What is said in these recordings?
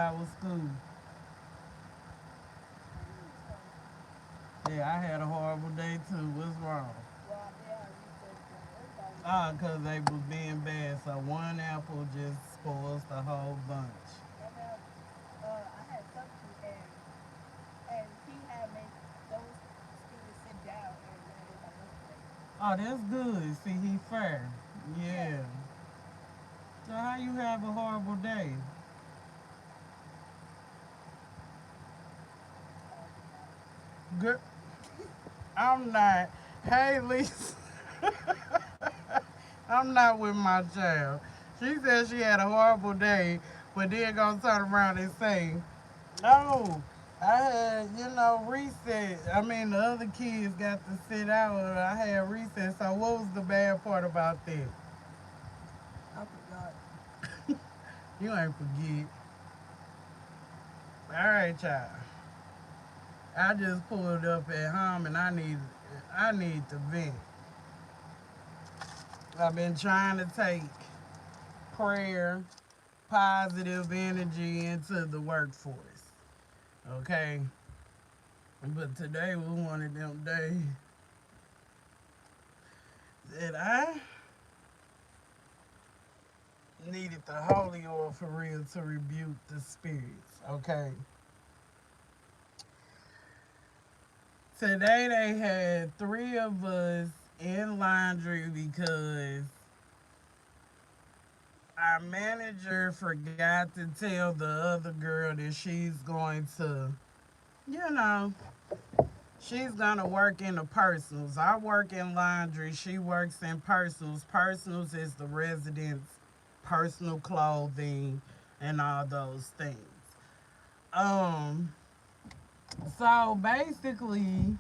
How was school? Yeah, I had a horrible day too. What's wrong? Cause they was being bad. So one apple just spoils the whole bunch. Oh, that's good. See, he fair. Yeah. So how you have a horrible day? Girl, I'm not. Hey, Lisa. I'm not with my child. She said she had a horrible day, but then gonna turn around and say, "Oh, I had, recess. I mean, the other kids got to sit out, and I had recess. So what was the bad part about that? You ain't forget. All right, child. I just pulled up at home, and I need to vent. I've been trying to take prayer, positive energy into the workforce. Okay, but today was one of them days that I needed the holy oil for real to rebuke the spirits. Okay, today they had three of us in laundry because our manager forgot to tell the other girl that she's going to, you know, she's gonna work in the personals. I work in laundry. She works in personals. Personals is the residents' personal clothing and all those things. Um. So basically,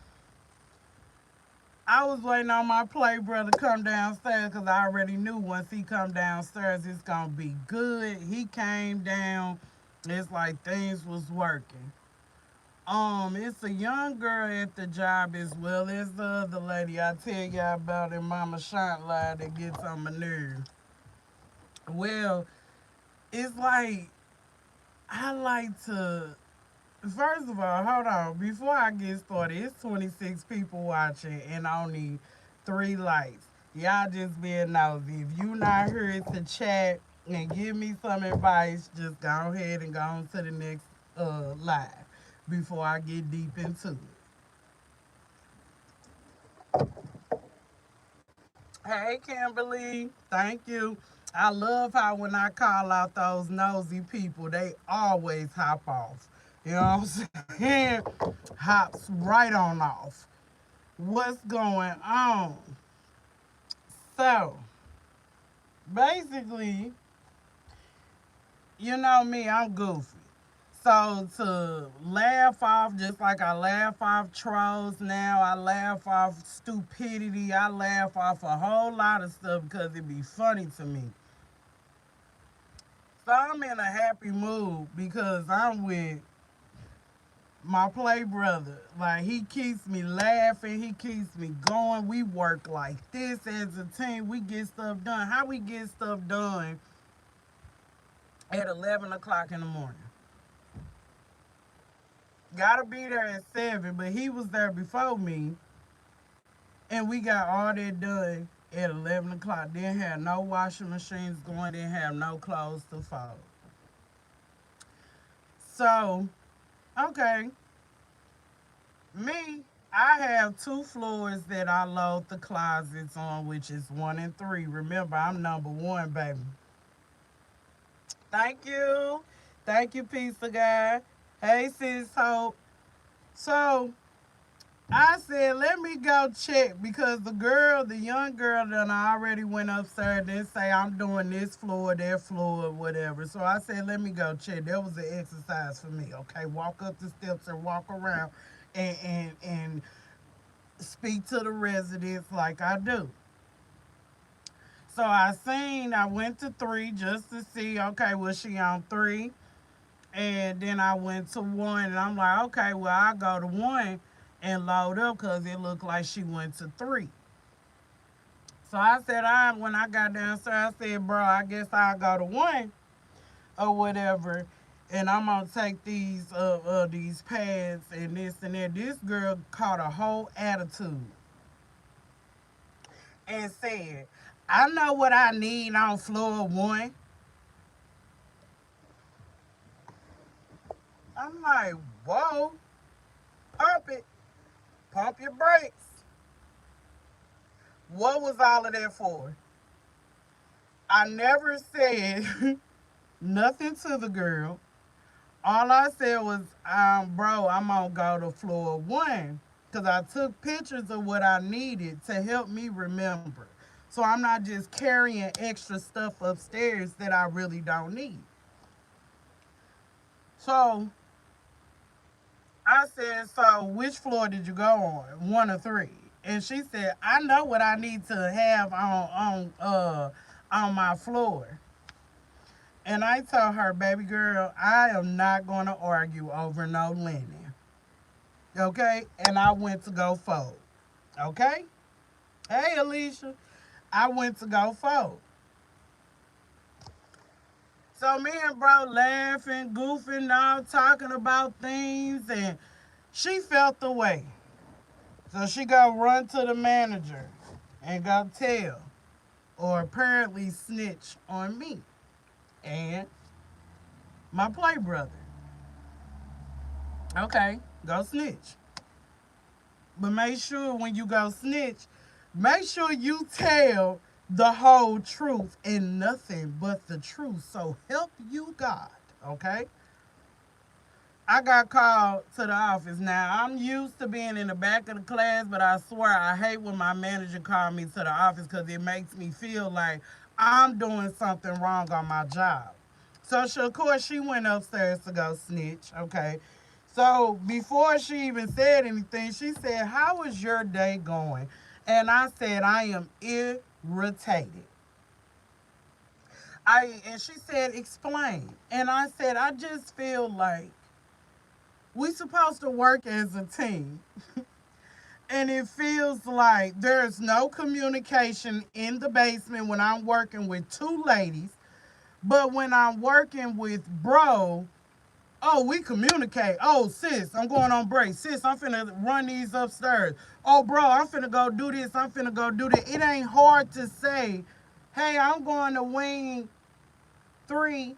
I was waiting on my play brother to come downstairs because I already knew once he come downstairs it's gonna be good. He came down. It's like things was working. It's a young girl at the job as well as the other lady I tell y'all about in Mama Shant lie that gets on my nerves. Well, it's like I like to. First of all, hold on. Before I get started, it's 26 people watching and only 3 likes. Y'all just being nosy. If you not here to chat and give me some advice, just go ahead and go on to the next live before I get deep into it. Hey, Kimberly. Thank you. I love how when I call out those nosy people, they always hop off. You know what I'm saying? Hops right on off. What's going on? So, basically, you know me, I'm goofy. So to laugh off, just like I laugh off trolls now, I laugh off stupidity, I laugh off a whole lot of stuff because it be funny to me. So I'm in a happy mood because I'm with my play brother. Like he keeps me laughing, he keeps me going. We work like this as a team. We get stuff done. How we get stuff done at 11 o'clock in the morning? Gotta be there at 7, but he was there before me, and we got all that done at 11 o'clock. Didn't have no washing machines going. Didn't have no clothes to fold. So okay, me, I have 2 floors that I load the closets on, which is 1 and 3. Remember, I'm number 1, baby. Thank you. Thank you, pizza guy. Hey, sis Hope. So I said, let me go check because the young girl that I already went upstairs and say I'm doing this floor, that floor, whatever. So I said, let me go check. That was an exercise for me. Okay, walk up the steps and walk around and speak to the residents like I do. So I went to 3 just to see, okay, was she on 3? And then I went to 1 and I'm like, okay, well, I'll go to 1 and load up because it looked like she went to 3. So I said, when I got downstairs, I said, bro, I guess I'll go to 1 or whatever. and I'm gonna take these pads and this and that. This girl caught a whole attitude and said, I know what I need on floor one. I'm like, whoa, pump it, pump your brakes. What was all of that for? I never said nothing to the girl. All I said was, bro, I'm gonna go to floor one because I took pictures of what I needed to help me remember. So I'm not just carrying extra stuff upstairs that I really don't need. So I said, so which floor did you go on? One or three? And she said, I know what I need to have on my floor. And I told her, baby girl, I am not gonna argue over no linen. Okay? And I went to go fold. Okay? Hey Alicia. I went to go fold. So me and bro laughing, goofing off, talking about things, and she felt the way. So she go run to the manager and go tell, or apparently snitch on me and my play brother. Okay, go snitch. But make sure when you go snitch, make sure you tell the whole truth and nothing but the truth. So help you God. Okay? I got called to the office. Now, I'm used to being in the back of the class, but I swear I hate when my manager called me to the office because it makes me feel like I'm doing something wrong on my job. So, of course, she went upstairs to go snitch. Okay. So, before she even said anything, she said, how is your day going? And I said, I am irritated. And she said, explain. And I said, I just feel like we supposed to work as a team. And it feels like there's no communication in the basement when I'm working with two ladies. But when I'm working with bro, oh, we communicate. Oh, sis, I'm going on break. Sis, I'm finna run these upstairs. Oh, bro, I'm finna go do this. I'm finna go do that. It ain't hard to say, hey, I'm going to wing three.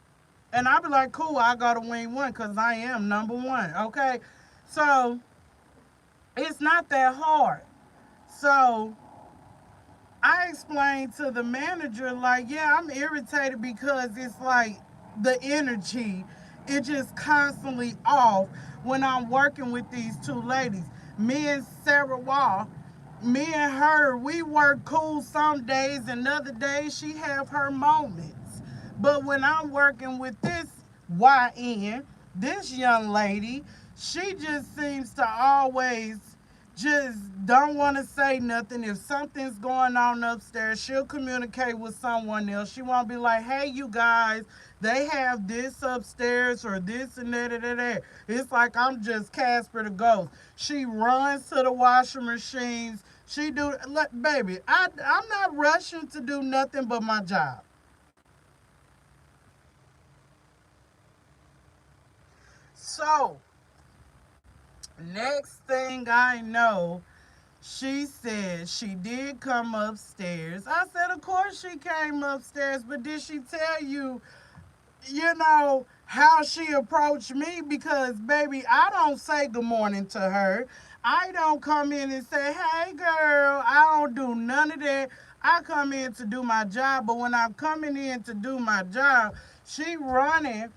And I'll be like, cool, I go to wing one because I am number one. Okay. So it's not that hard. So I explained to the manager, like, yeah, I'm irritated because it's like the energy, it just constantly off when I'm working with these two ladies. Me and Sarah Wall, me and her, we work cool some days and other days she have her moments. But when I'm working with this YN, this young lady, she just seems to always just don't want to say nothing. If something's going on upstairs, she'll communicate with someone else. She won't be like, hey, you guys, they have this upstairs or this and that and that. It's like I'm just Casper the Ghost. She runs to the washing machines. She do, look, baby, I'm not rushing to do nothing but my job. So, next thing I know, she said she did come upstairs. I said, of course she came upstairs, but did she tell you, how she approached me? Because, baby, I don't say good morning to her. I don't come in and say, hey, girl, I don't do none of that. I come in to do my job, but when I'm coming in to do my job, she running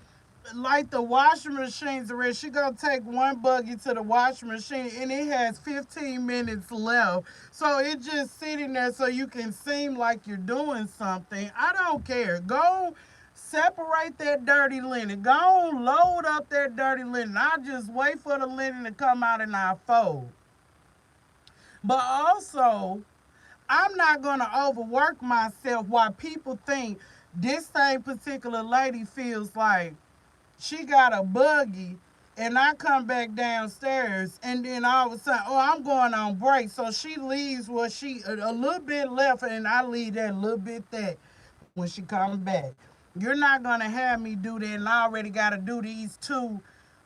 like the washing machines are ready. She gonna take one buggy to the washing machine and it has 15 minutes left. So it's just sitting there so you can seem like you're doing something. I don't care. Go separate that dirty linen. Go on, load up that dirty linen. I just wait for the linen to come out and I fold. But also, I'm not gonna overwork myself while people think this same particular lady feels like she got a buggy and I come back downstairs and then all of a sudden, oh, I'm going on break. So she leaves what she a little bit left and I leave that little bit that when she comes back. You're not gonna have me do that, and I already gotta do these two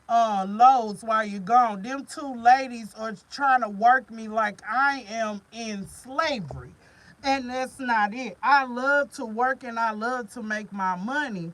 loads while you're gone. Them two ladies are trying to work me like I am in slavery. And that's not it. I love to work and I love to make my money,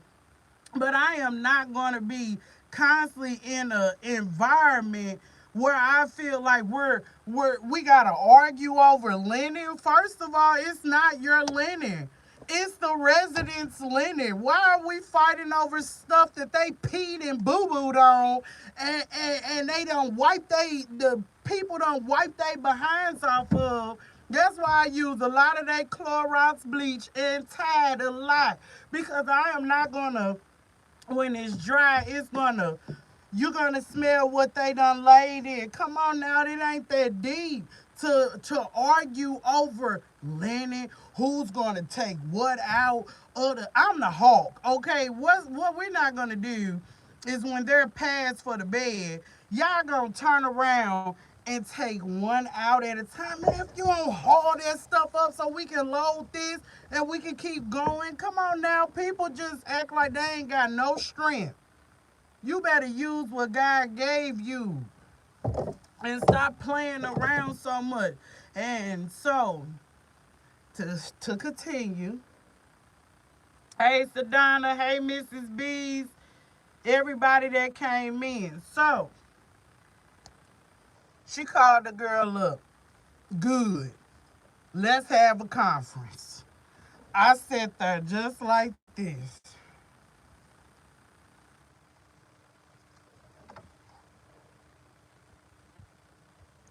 but I am not going to be constantly in an environment where I feel like we gotta argue over linen. First of all, it's not your linen. It's the residents' linen. Why are we fighting over stuff that they peed and boo booed on, and they don't wipe the people don't wipe their behinds off of? That's why I use a lot of that Clorox bleach and Tide a lot, because I am not gonna, when it's dry, it's gonna, you're gonna smell what they done laid in. Come on now, it ain't that deep to argue over linen, who's gonna take what out of the, I'm the hawk. Okay, what we're not gonna do is when they're pads for the bed, y'all gonna turn around and take one out at a time. Man, if you don't haul that stuff up so we can load this and we can keep going, come on now. People just act like they ain't got no strength. You better use what God gave you and stop playing around so much. And so, to continue, hey Sedona, hey Mrs. B's, everybody that came in. So, she called the girl up. Good. Let's have a conference. I sat there just like this.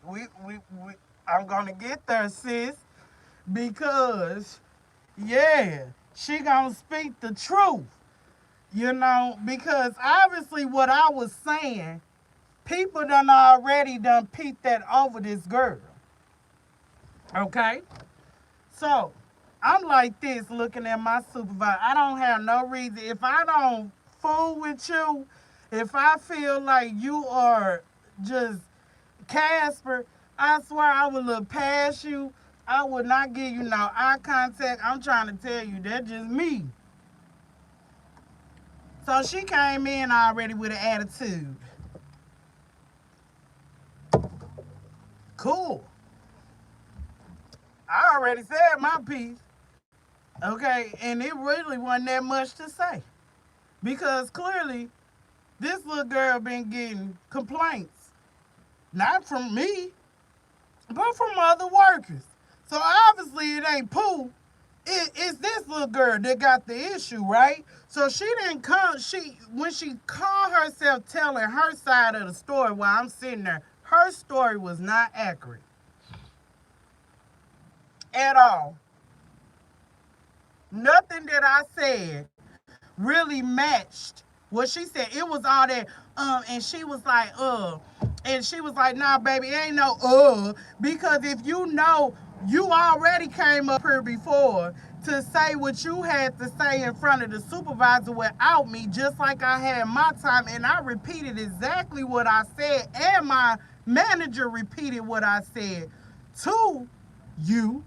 We I'm gonna get there, sis, because yeah, she gonna speak the truth, because obviously what I was saying, people done already done peeped that over this girl. Okay? So I'm like this looking at my supervisor. I don't have no reason. If I don't fool with you, if I feel like you are just Casper, I swear I would look past you. I would not give you no eye contact. I'm trying to tell you, that's just me. So she came in already with an attitude. Cool. I already said my piece. Okay, and it really wasn't that much to say. Because clearly, this little girl been getting complaints. Not from me, but from other workers. So obviously it ain't Pooh. It's this little girl that got the issue, right? So she didn't come. When she called herself telling her side of the story while I'm sitting there, her story was not accurate at all. Nothing that I said really matched what she said. It was all that, and she was like, nah, baby, it ain't no because if you already came up here before to say what you had to say in front of the supervisor without me, just like I had my time, and I repeated exactly what I said, and my manager repeated what I said to you.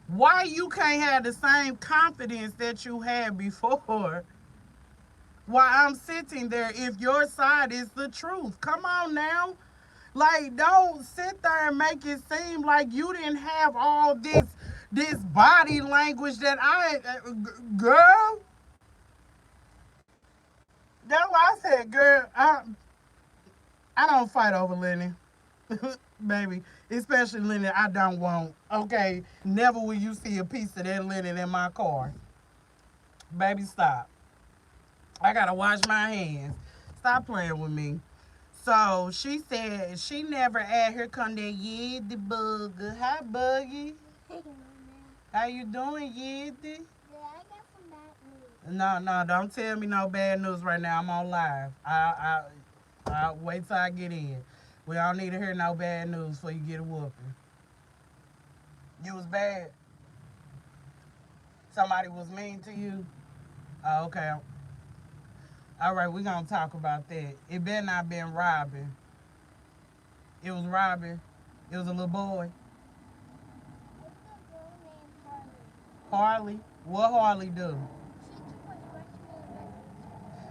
Why you can't have the same confidence that you had before while I'm sitting there if your side is the truth? Come on now. Like, don't sit there and make it seem like you didn't have all this body language that girl, that's why I said, girl, I don't fight over Lenny. Baby, especially linen I don't want. Okay, never will you see a piece of that linen in my car. Baby, stop. I gotta wash my hands. Stop playing with me. So she said she never had. Here come that Yiddy bugger. Hi, Buggy. How you doing, Yiddy? No, no, don't tell me no bad news right now. I'm on live. I wait till I get in. We don't need to hear no bad news before you get a whooping. You was bad. Somebody was mean to you. Oh, okay. All right, we gonna talk about that. It better not been robbing. It was robbing. It was a little boy. Harley. What Harley do?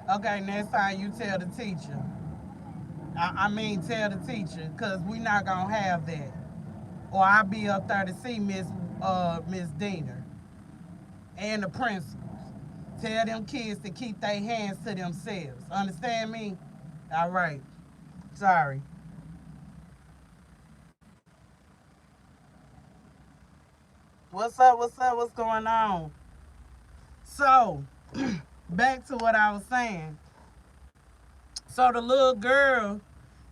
Okay, next time you tell the teacher. I mean, tell the teacher, because we not going to have that. Or I'll be up there to see Miss Diener and the principals. Tell them kids to keep their hands to themselves. Understand me? All right. Sorry. What's up? What's up? What's going on? So, back to what I was saying. So the little girl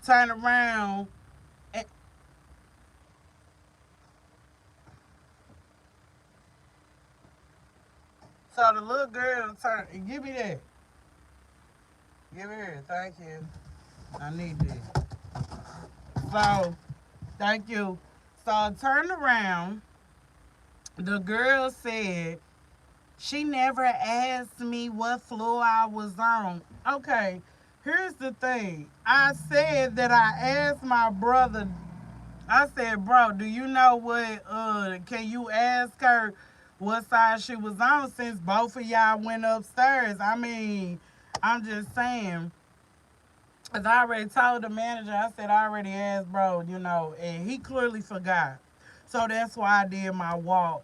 turned around. And, so the little girl turned. Give me that. Give me here. Thank you. I need this. So, thank you. So I turned around. The girl said she never asked me what floor I was on. Okay, here's the thing. I said that I asked my brother. I said, bro, do you know what? Can you ask her what side she was on since both of y'all went upstairs? I mean, I'm just saying. As I already told the manager, I said I already asked, bro, and he clearly forgot. So that's why I did my walk.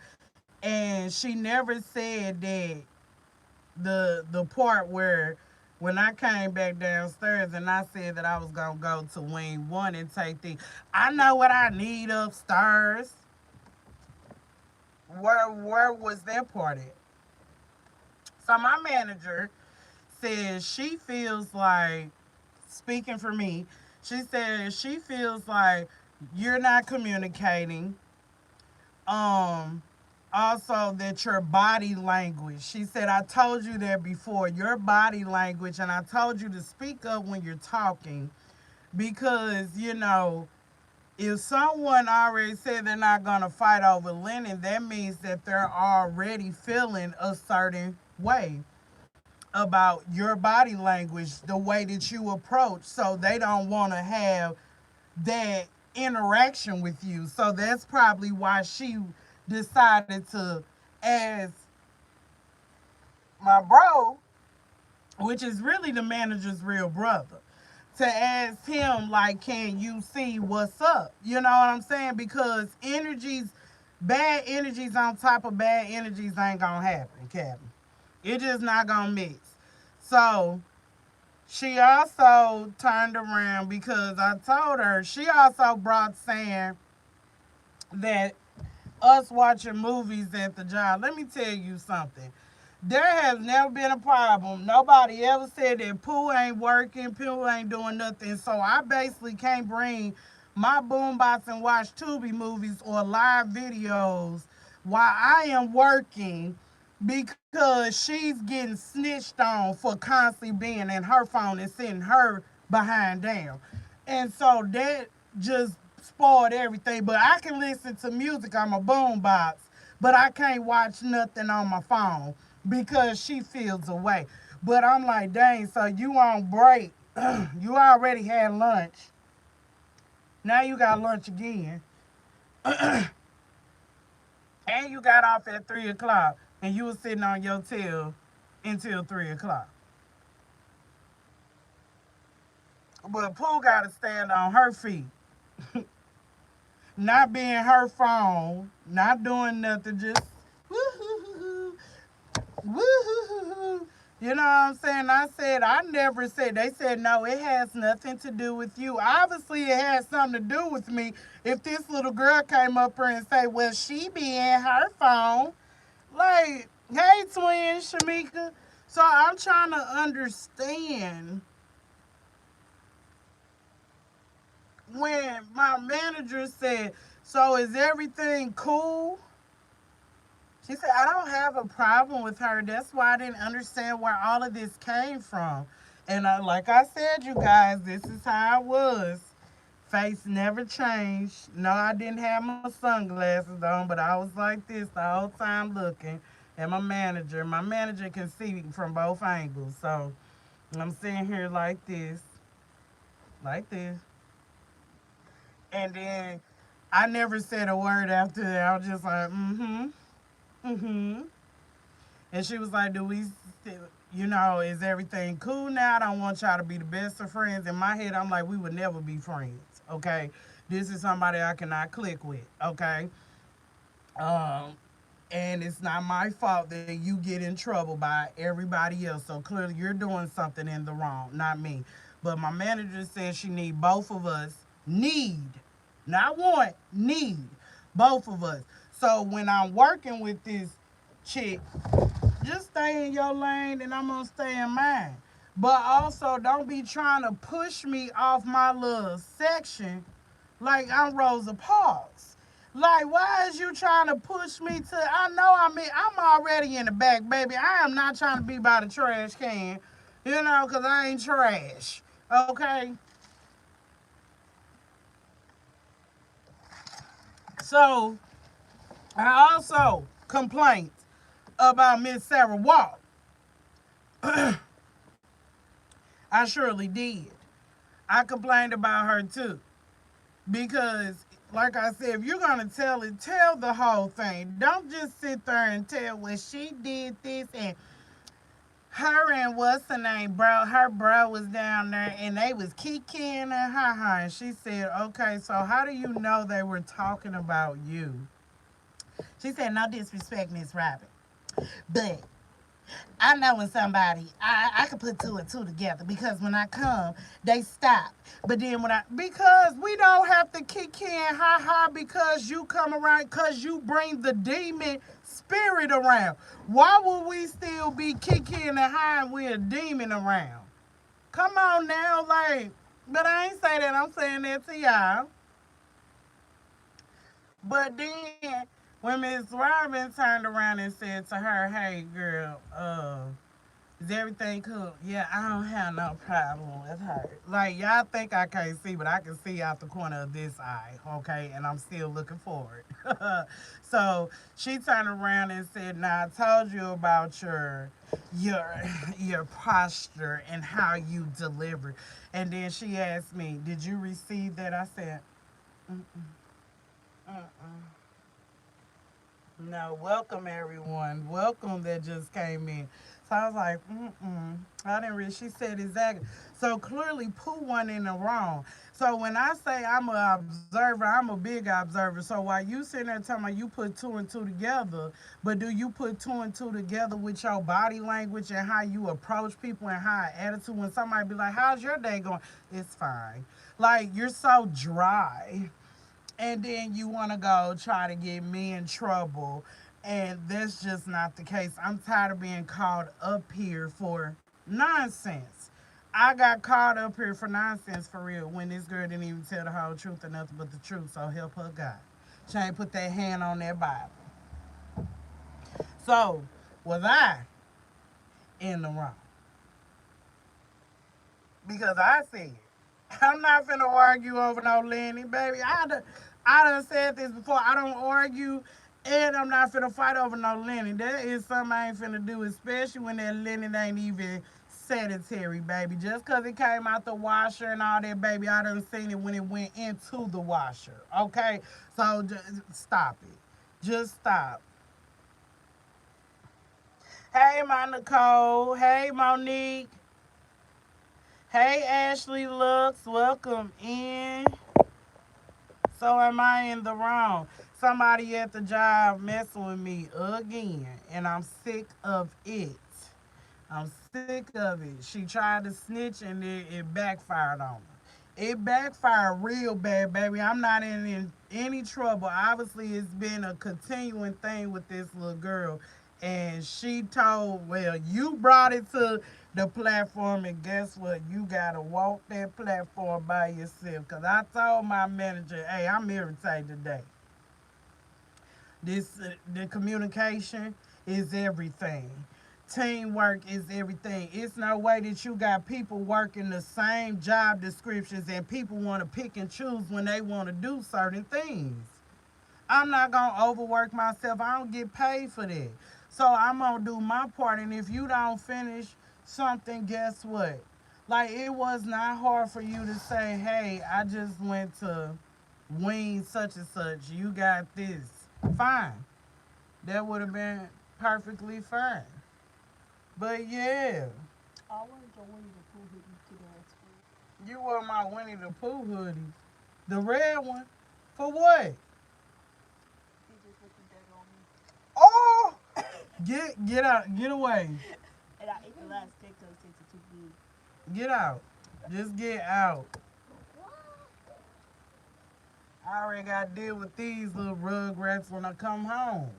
And she never said that the part where when I came back downstairs and I said that I was gonna go to Wing One and take the I know what I need upstairs. Where was that part at? So my manager says she feels like, speaking for me, she says she feels like you're not communicating. Um Also, that your body language. She said, I told you that before. Your body language, and I told you to speak up when you're talking because, if someone already said they're not going to fight over linen, that means that they're already feeling a certain way about your body language, the way that you approach. So they don't want to have that interaction with you. So that's probably why she decided to ask my bro, which is really the manager's real brother, to ask him, like, can you see what's up? You know what I'm saying? Because bad energies on top of bad energies ain't gonna happen, Captain. It just not gonna mix. So she also turned around because I told her, she also brought saying that us watching movies at the job. Let me tell you something. There has never been a problem. Nobody ever said that Pooh ain't working, Pooh ain't doing nothing. So I basically can't bring my boombox and watch Tubi movies or live videos while I am working because she's getting snitched on for constantly being in her phone and sitting her behind down. And so that just spoiled everything. But I can listen to music on my boombox, but I can't watch nothing on my phone because she feels away. But I'm like, dang, so you on break. You already had lunch. Now you got lunch again. And you got off at 3 o'clock. And you was sitting on your tail until 3 o'clock. But Pooh got to stand on her feet. Not being her phone. Not doing nothing. Just woo-hoo-hoo-hoo. Woo-hoo-hoo-hoo. You know what I'm saying? I said, I never said. They said, no, it has nothing to do with you. Obviously, it has something to do with me. If this little girl came up here and say, well, she be in her phone. Like, hey, twin, Shamika. So I'm trying to understand when my manager said, so is everything cool? She said, I don't have a problem with her. That's why I didn't understand where all of this came from. And like I said, you guys, this is how I was. Face never changed. No, I didn't have my sunglasses on, but I was like this the whole time looking at my manager. My manager can see from both angles. So I'm sitting here like this. And then I never said a word after that. I was just like, mm-hmm, mm-hmm. And she was like, do we still? Is everything cool now? I don't want y'all to be the best of friends. In my head, I'm like, we would never be friends. Okay. This is somebody I cannot click with. Okay. Um, and it's not my fault that you get in trouble by everybody else. So clearly you're doing something in the wrong, not me. But my manager said she need both of us. Need, not want, need both of us. So when I'm working with this chick, just stay in your lane and I'm gonna stay in mine. But also don't be trying to push me off my little section like I'm Rosa Parks. Like, why is you trying to push me to? I know I'm already in the back, baby. I am not trying to be by the trash can, because I ain't trash. Okay? So, I also complained about Miss Sarah Wall. I surely did. I complained about her too. Because, like I said, if you're gonna tell it, tell the whole thing. Don't just sit there and tell, well, she did this and her and what's her name, bro. Her bro was down there and they was kikiing and ha. And she said, okay, so how do you know they were talking about you? She said, no disrespect, Miss Robin, but I know when somebody, I can put two and two together because when I come, they stop. But then because we don't have to kick in because you come around, because you bring the demon spirit around. Why would we still be kicking and high with a demon around? Come on now, like, but I ain't say that, I'm saying that to y'all. But then when Miss Robin turned around and said to her, hey girl, is everything cool? Yeah, I don't have no problem with her. Like, y'all think I can't see, but I can see out the corner of this eye, okay? And I'm still looking forward. So she turned around and said, now I told you about your your posture and how you deliver. And then she asked me, did you receive that? I said, uh-uh. No, welcome everyone. Welcome that just came in. So I was like, mm-mm. I didn't really, she said exactly. So clearly Pooh went in the wrong. So when I say I'm an observer, I'm a big observer. So while you sitting there talking about you put two and two together, but do you put two and two together with your body language and how you approach people and how attitude when somebody be like, how's your day going? It's fine. Like you're so dry and then you want to go try to get me in trouble. And that's just not the case. I'm tired of being called up here for nonsense. I got caught up here for nonsense for real when this girl didn't even tell the whole truth or nothing but the truth. So help her God. She ain't put that hand on that Bible. So was I in the wrong? Because I said, I'm not finna argue over no Lenny, baby. I done said this before. I don't argue, and I'm not finna fight over no Lenny. That is something I ain't finna do, especially when that Lenny ain't even sanitary, baby. Just because it came out the washer and all that, baby, I done seen it when it went into the washer. Okay? So just stop it. Just stop. Hey, my Nicole. Hey, Monique. Hey, Ashley Looks. Welcome in. So am I in the wrong? Somebody at the job messing with me again, and I'm sick of it. I'm sick of it. She tried to snitch and it backfired on her. It backfired real bad, baby. I'm not in any trouble. Obviously, it's been a continuing thing with this little girl. And she told, well, you brought it to the platform, and guess what? You got to walk that platform by yourself. Because I told my manager, hey, I'm irritated today. The communication is everything. Teamwork is everything. It's no way that you got people working the same job descriptions and people want to pick and choose when they want to do certain things. I'm not gonna overwork myself. I don't get paid for that. So I'm gonna do my part. And if you don't finish something, guess what? Like it was not hard for you to say, hey, I just went to wing such and such. You got this. Fine. That would have been perfectly fine. But yeah, I wanted your Winnie the Pooh hoodie today at school. you wore my Winnie the Pooh hoodie. The red one. For what? He just looking dead on me. Oh! Get out. Get away. And I ate the last cake because it tasted too good. Get out. Just get out. I already got to deal with these little rugrats when I come home.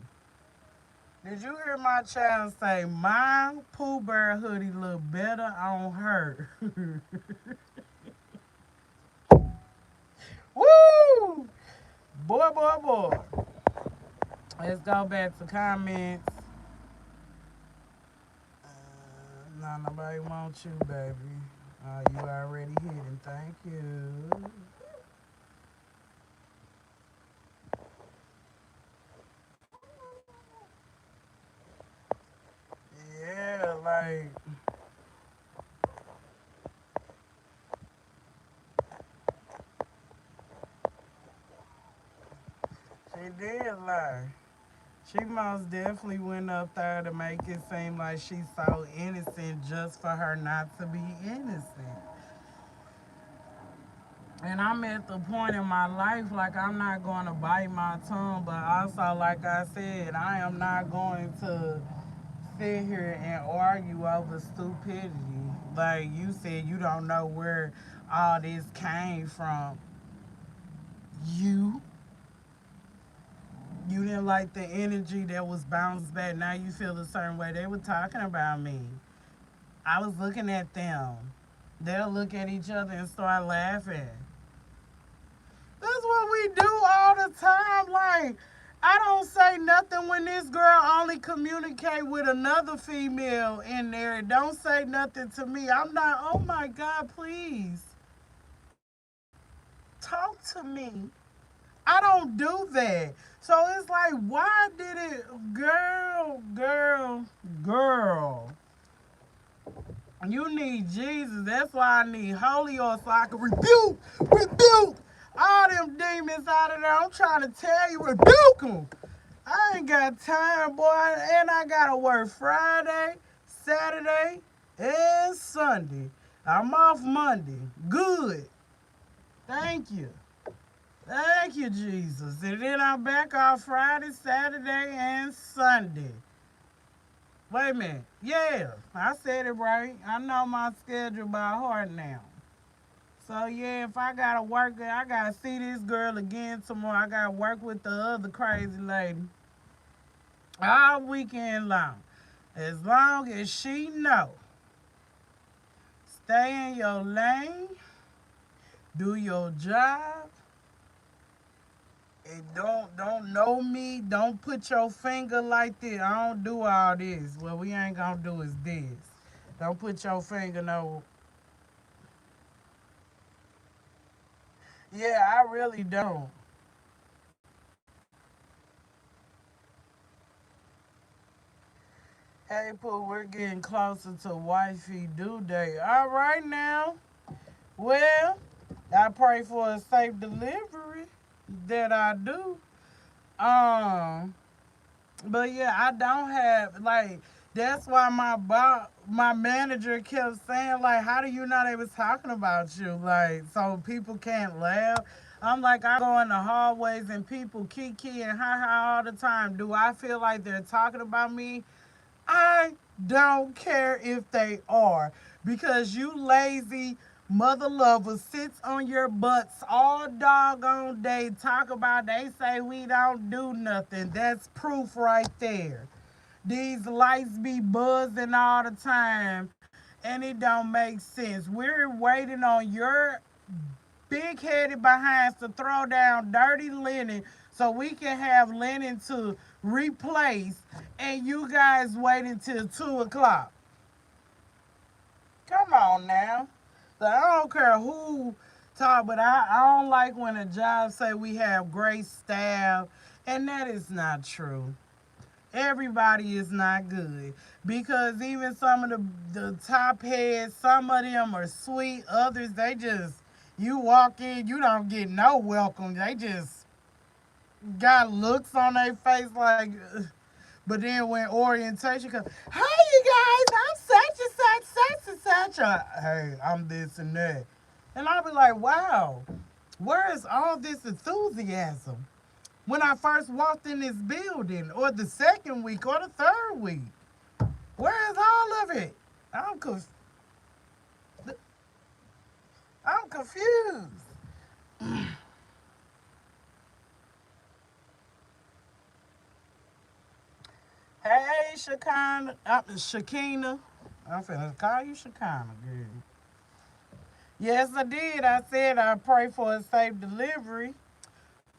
Did you hear my child say my Pooh Bear hoodie look better on her? Woo! Boy, boy, boy. Let's go back to comments. Nah, nobody wants you, baby. You already hit him. Thank you. Yeah, like she did lie. She most definitely went up there to make it seem like she's so innocent just for her not to be innocent. And I'm at the point in my life, like, I'm not going to bite my tongue, but also, like I said, I am not going to sit here and argue over stupidity. Like you said, you don't know where all this came from. You you didn't like the energy that was bounced back. Now you feel a certain way. They were talking about me. I was looking at them. They'll look at each other and start laughing. That's what we do all the time. Like, I don't say nothing when this girl only communicate with another female in there. Don't say nothing to me. I'm not, oh my God, please. Talk to me. I don't do that. So it's like, why did it, girl. You need Jesus. That's why I need Holy Ghost so I can rebuke all them demons out of there. I'm trying to tell you, rebuke them. I ain't got time, boy, and I gotta work Friday, Saturday, and Sunday. I'm off Monday. Good. Thank you. Thank you, Jesus. And then I'm back off Friday, Saturday, and Sunday. Wait a minute. Yeah, I said it right. I know my schedule by heart now. So yeah, if I gotta work, I gotta see this girl again tomorrow. I gotta work with the other crazy lady all weekend long. As long as she know, stay in your lane, do your job, and don't know me. Don't put your finger like this. I don't do all this. What we ain't gonna do is this. Don't put your finger no. Yeah, I really don't. Hey, Pooh, we're getting closer to wifey due date. All right now. Well, I pray for a safe delivery. That I do. Um, but yeah, I don't have like. That's why my manager kept saying like, "How do you know they was talking about you?" Like, so people can't laugh. I'm like, I go in the hallways and people kiki and ha ha all the time. Do I feel like they're talking about me? I don't care if they are because you lazy mother lover sits on your butts all doggone day talk about they say we don't do nothing. That's proof right there. These lights be buzzing all the time and it don't make sense. We're waiting on your big headed behinds to throw down dirty linen so we can have linen to replace, and you guys wait until 2 o'clock. Come on now. So I don't care who talk, but I don't like when a job say we have great staff, and that is not true. Everybody is not good because even some of the top heads, some of them are sweet, others they just you walk in, you don't get no welcome. They just got looks on their face like, ugh. But then when orientation comes, hey you guys, I'm such and such, such and such. Hey, I'm this and that. And I'll be like, wow, where is all this enthusiasm? When I first walked in this building, or the second week, or the third week, where is all of it? I'm conf- I'm confused. Hey, Shakina. I'm finna call you Shakina, girl. Yes, I did. I said I pray for a safe delivery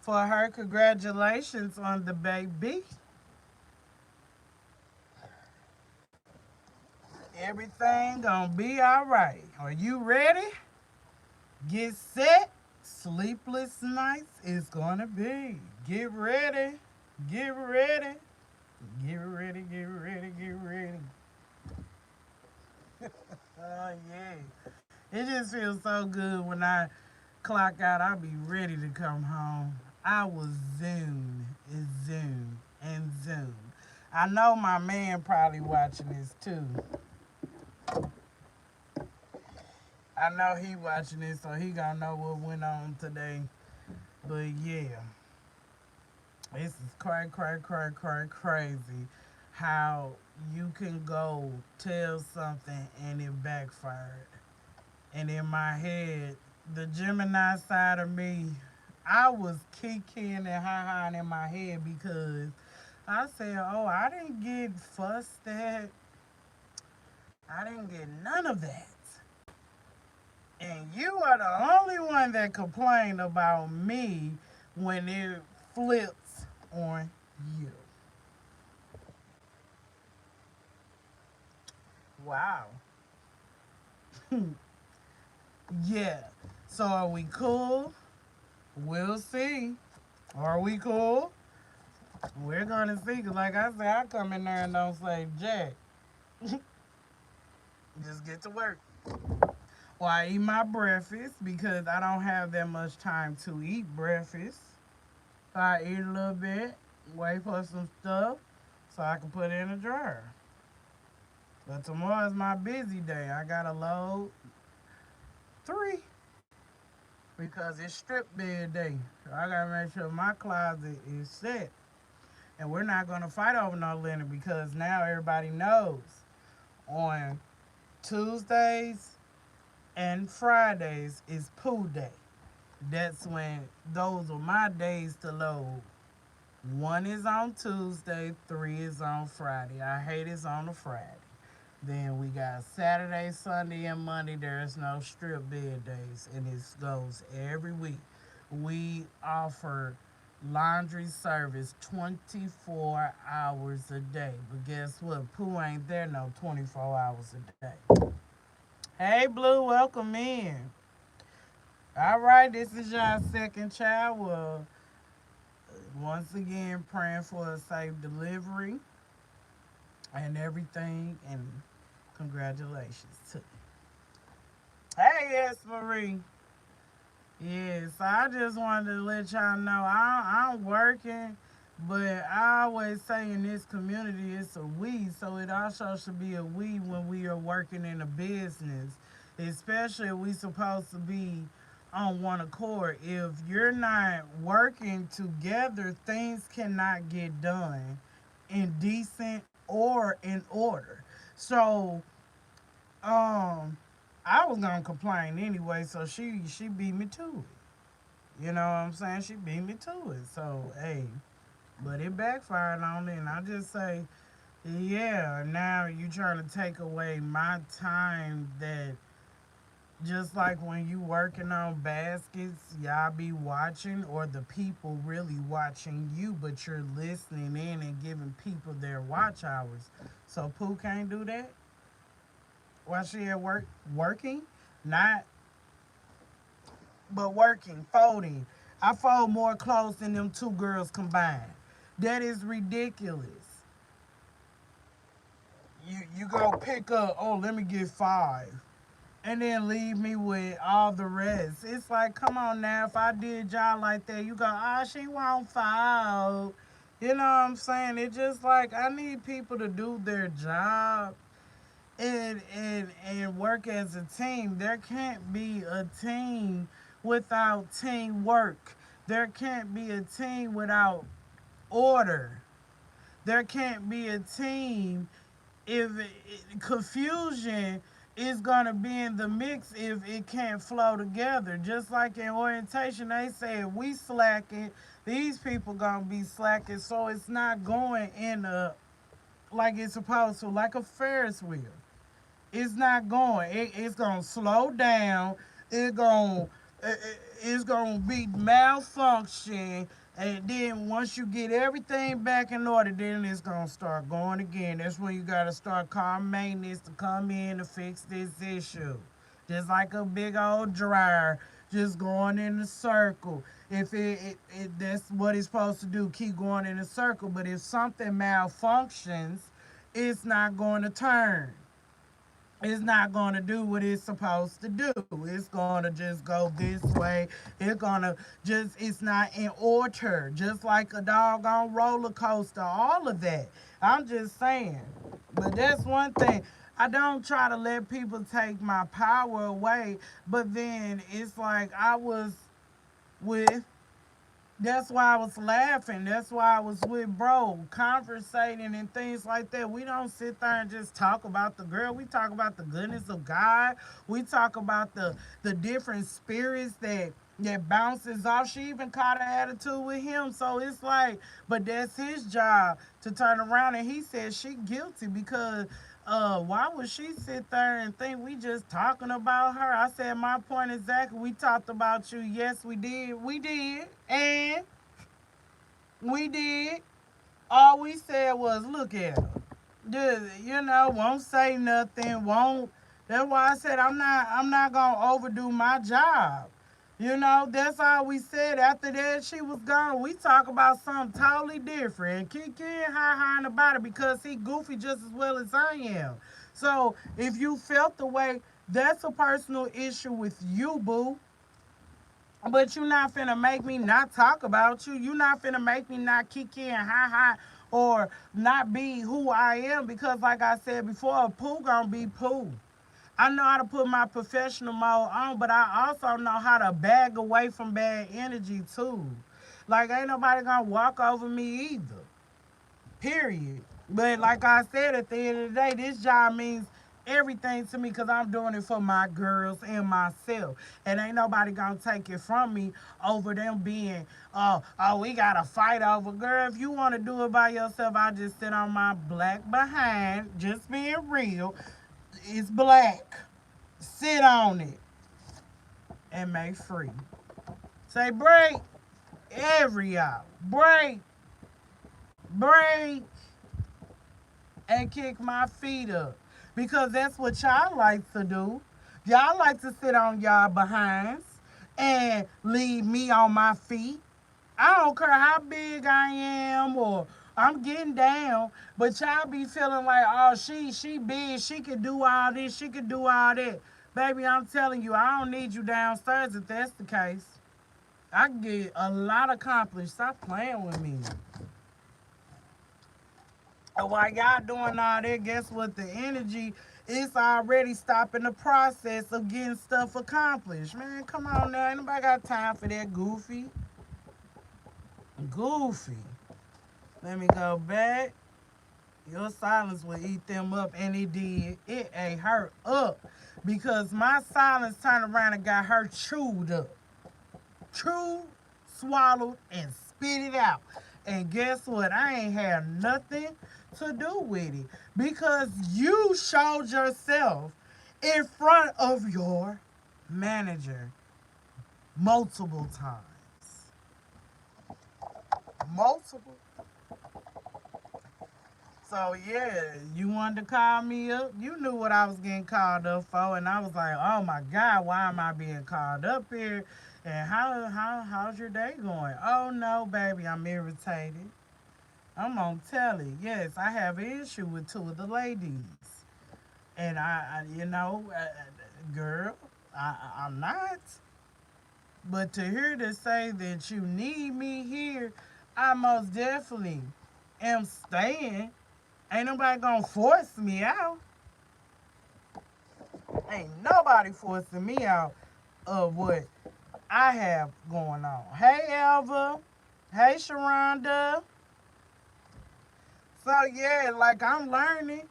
for her. Congratulations on the baby. Everything gonna be all right. Are you ready? Get set. Sleepless nights is gonna be. Get ready. Get ready. Get ready. Get ready. Get ready. Oh yeah. It just feels so good when I clock out. I'll be ready to come home. I will zoom and zoom and zoom. I know my man probably watching this too. I know he watching this, so he gonna know what went on today. But yeah, this is crazy how you can go tell something and it backfired. And in my head, the Gemini side of me, I was kicking and ha-haing in my head because I said, oh, I didn't get fussed at. I didn't get none of that. And you are the only one that complained about me when it flips on you. Wow. Yeah. So are we cool? We'll see. Are we cool? We're gonna see. Cause like I said, I come in there and don't say Jack. Just get to work. Well, I eat my breakfast because I don't have that much time to eat breakfast. So I eat a little bit, wait for some stuff so I can put it in the dryer. But tomorrow's my busy day. I gotta load three because it's strip bed day. So I gotta make sure my closet is set. And we're not gonna fight over no linen because now everybody knows on Tuesdays and Fridays is pool day. That's when those are my days to load. One is on Tuesday, three is on Friday. I hate it's on a Friday. Then we got Saturday, Sunday, and Monday. There's no strip bed days, and it goes every week. We offer laundry service 24 hours a day. But guess what? Pooh ain't there no 24 hours a day. Hey, Blue, welcome in. All right, this is your second child. Well, once again, praying for a safe delivery and everything, and congratulations to you. Hey, yes, Marie. Yes, I just wanted to let y'all know I'm working, but I always say in this community it's a we, so it also should be a we when we are working in a business, especially if we supposed to be on one accord. If you're not working together, things cannot get done in decent or in order. So, um, I was gonna complain anyway, so she beat me to it. You know what I'm saying? She beat me to it. So hey, but it backfired on it, and I just say, yeah. Now you trying to take away my time that just like when you working on baskets, y'all be watching, or the people really watching you, but you're listening in and giving people their watch hours. So Pooh can't do that while she at work working, not but working, folding. I fold more clothes than them two girls combined. That is ridiculous. You go pick up, oh, let me get five. And then leave me with all the rest. It's like, come on now, if I did y'all like that, you go, oh, she won't fold. You know what I'm saying? It's just like I need people to do their job and work as a team. There can't be a team without teamwork. There can't be a team without order. There can't be a team if confusion is gonna be in the mix if it can't flow together. Just like in orientation, they say if we slacking, these people gonna be slacking, so it's not going in a like it's supposed to, like a Ferris wheel. It's not going. It's gonna slow down. It gonna it's gonna be malfunction. And then once you get everything back in order, then it's gonna start going again. That's when you gotta start calling maintenance to come in to fix this issue. Just like a big old dryer, just going in a circle. If that's what it's supposed to do, keep going in a circle. But if something malfunctions, it's not going to turn. It's not going to do what it's supposed to do. It's going to just go this way. It's going to just, it's not in order. Just like a doggone roller coaster, all of that. I'm just saying. But that's one thing. I don't try to let people take my power away, but then it's like I was with that's why I was laughing. That's why I was with bro, conversating and things like that. We don't sit there and just talk about the girl. We talk about the goodness of God. We talk about the different spirits that bounces off. She even caught an attitude with him. So it's like, but that's his job to turn around. And he said she guilty because why would she sit there and think we just talking about her? I said my point exactly. We talked about you. Yes, we did. We did. And we did. All we said was look at her. Just, won't say nothing, won't. That's why I said I'm not gonna overdo my job. That's all we said. After that, she was gone. We talk about something totally different. And Kiki and hi about it because he goofy just as well as I am. So if you felt the way, that's a personal issue with you, boo. But you're not finna make me not talk about you. You're not finna make me not kick in or not be who I am because, like I said before, Pooh gonna be Pooh. I know how to put my professional mode on, but I also know how to bag away from bad energy too. Like ain't nobody gonna walk over me either. Period. But like I said, at the end of the day, this job means everything to me because I'm doing it for my girls and myself. And ain't nobody gonna take it from me over them being, we gotta fight over. Girl, if you wanna do it by yourself, I just sit on my black behind, just being real. It's black. Sit on it and make free. Say break every hour. Break, break, and kick my feet up. Because that's what y'all like to do. Y'all like to sit on y'all behinds and leave me on my feet. I don't care how big I am or I'm getting down, but y'all be feeling like, oh, she big, she can do all this, she can do all that. Baby, I'm telling you, I don't need you downstairs if that's the case. I can get a lot accomplished. Stop playing with me. And while y'all doing all that, guess what? The energy is already stopping the process of getting stuff accomplished. Man, come on now. Ain't nobody got time for that goofy. Goofy. Let me go back. Your silence will eat them up, and it did. It ate her up because my silence turned around and got her chewed up. Chewed, swallowed, and spit it out. And guess what? I ain't had nothing to do with it because you showed yourself in front of your manager multiple times. Multiple. So yeah, you wanted to call me up. You knew what I was getting called up for, and I was like, "Oh my God, why am I being called up here? And how's your day going?" "Oh no, baby, I'm irritated." I'm gonna tell it. Yes, I have an issue with two of the ladies, and girl, I'm not. But to hear to say that you need me here, I most definitely am staying. Ain't nobody gonna force me out. Ain't nobody forcing me out of what I have going on. Hey, Elva. Hey, Sharonda. So, yeah, like I'm learning.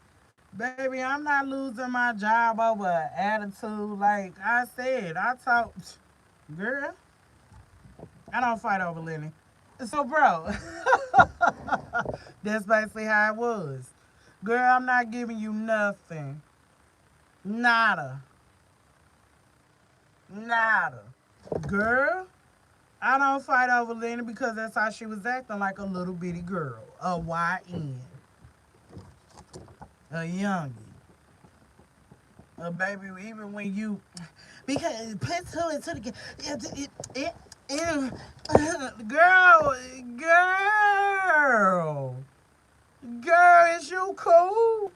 Baby, I'm not losing my job over an attitude. Like I said, I talk, girl, I don't fight over Lenny. So, bro, that's basically how it was. Girl, I'm not giving you nothing. Nada. Nada. Girl, I don't fight over Lenny because that's how she was acting like a little bitty girl. A YN. A youngie. A baby, even when you. Because put two and two together. Girl, girl. Girl, is you cool?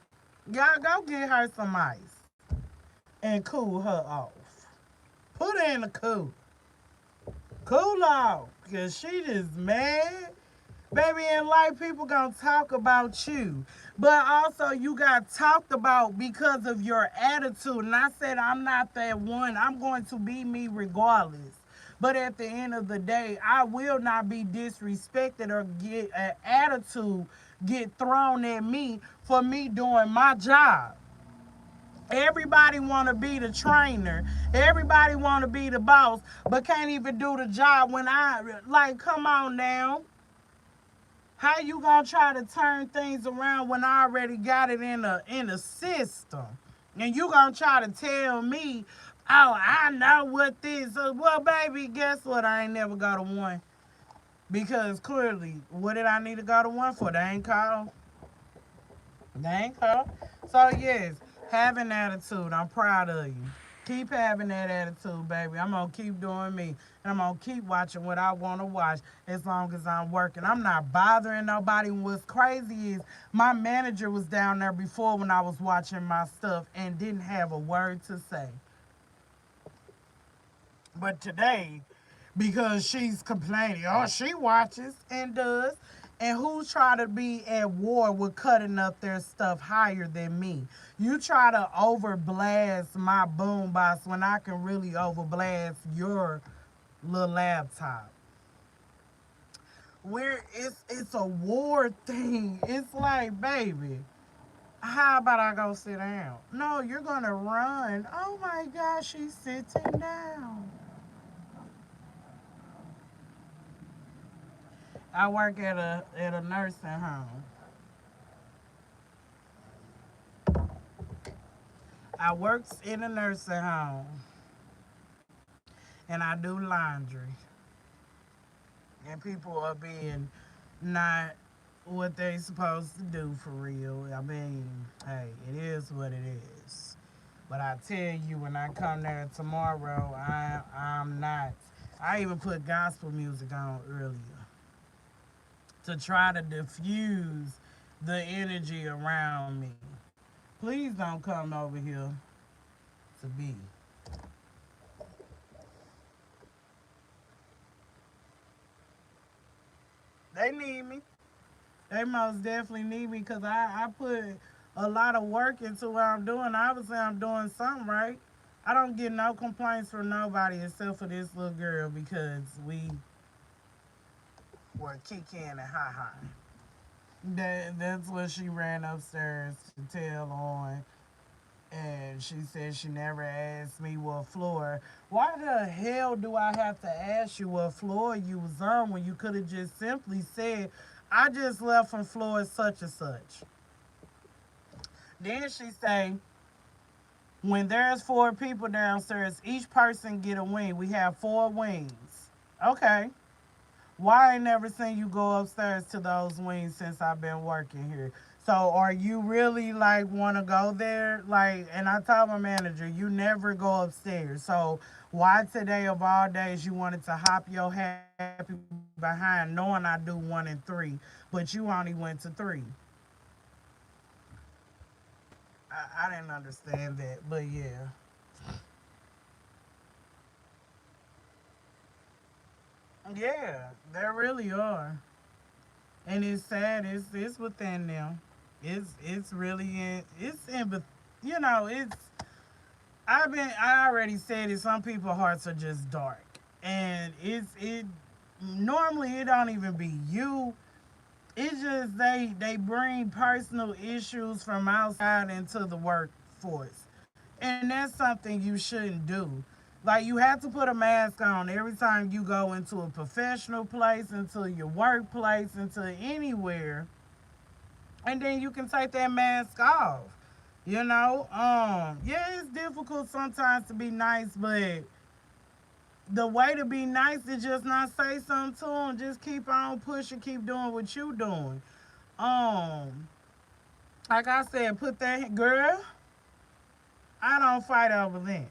Y'all go get her some ice and cool her off. Put her in the cool. Cool off. Because she just mad. Baby, in life, people gonna talk about you. But also, you got talked about because of your attitude. And I said, I'm not that one. I'm going to be me regardless. But at the end of the day, I will not be disrespected or get an attitude get thrown at me for me doing my job. Everybody want to be the trainer. Everybody want to be the boss, but can't even do the job when like, come on now. How you gonna try to turn things around when I already got it in a system? And you gonna try to tell me, oh, I know what this is. Well, baby, guess what? I ain't never got a one. Because clearly, what did I need to go to one for? They ain't called. They ain't called. So yes, have an attitude. I'm proud of you. Keep having that attitude, baby. I'm gonna keep doing me. And I'm gonna keep watching what I wanna watch as long as I'm working. I'm not bothering nobody. What's crazy is my manager was down there before when I was watching my stuff and didn't have a word to say. But today, because she's complaining, oh, she watches and does. And who try to be at war with cutting up their stuff higher than me? You try to overblast my boombox when I can really overblast your little laptop. Where it's a war thing. It's like, baby, how about I go sit down? No, you're gonna run. Oh my gosh, she's sitting down. I work at a nursing home. I works in a nursing home and I do laundry. And people are being not what they supposed to do for real. I mean, hey, it is what it is. But I tell you, when I come there tomorrow, I'm not. I even put gospel music on earlier to try to diffuse the energy around me. Please don't come over here to be. They need me. They most definitely need me because I put a lot of work into what I'm doing. Obviously, I'm doing something right. I don't get no complaints from nobody except for this little girl because we were kicking and ha ha. That's what she ran upstairs to tell on. And she said she never asked me what floor. Why the hell do I have to ask you what floor you was on when you could have just simply said, I just left from floor such and such? Then she say, when there's four people downstairs, each person get a wing. We have four wings. Okay. Why I ain't never seen you go upstairs to those wings since I've been working here? So are you really like want to go there? Like, and I told my manager, you never go upstairs. So why today of all days you wanted to hop your happy behind knowing I do one and three, but you only went to three? I didn't understand that, but yeah. Yeah, there really are. And it's sad. It's within them. It's really in. It's in. You know. It's. I already said it. Some people's hearts are just dark, and it. Normally, it don't even be you. It's just they bring personal issues from outside into the workforce, and that's something you shouldn't do. Like, you have to put a mask on every time you go into a professional place, into your workplace, into anywhere, and then you can take that mask off. Yeah, it's difficult sometimes to be nice, but the way to be nice is just not say something to them. Just keep on pushing, keep doing what you doing. Um, like I said, put that girl. I don't fight over that.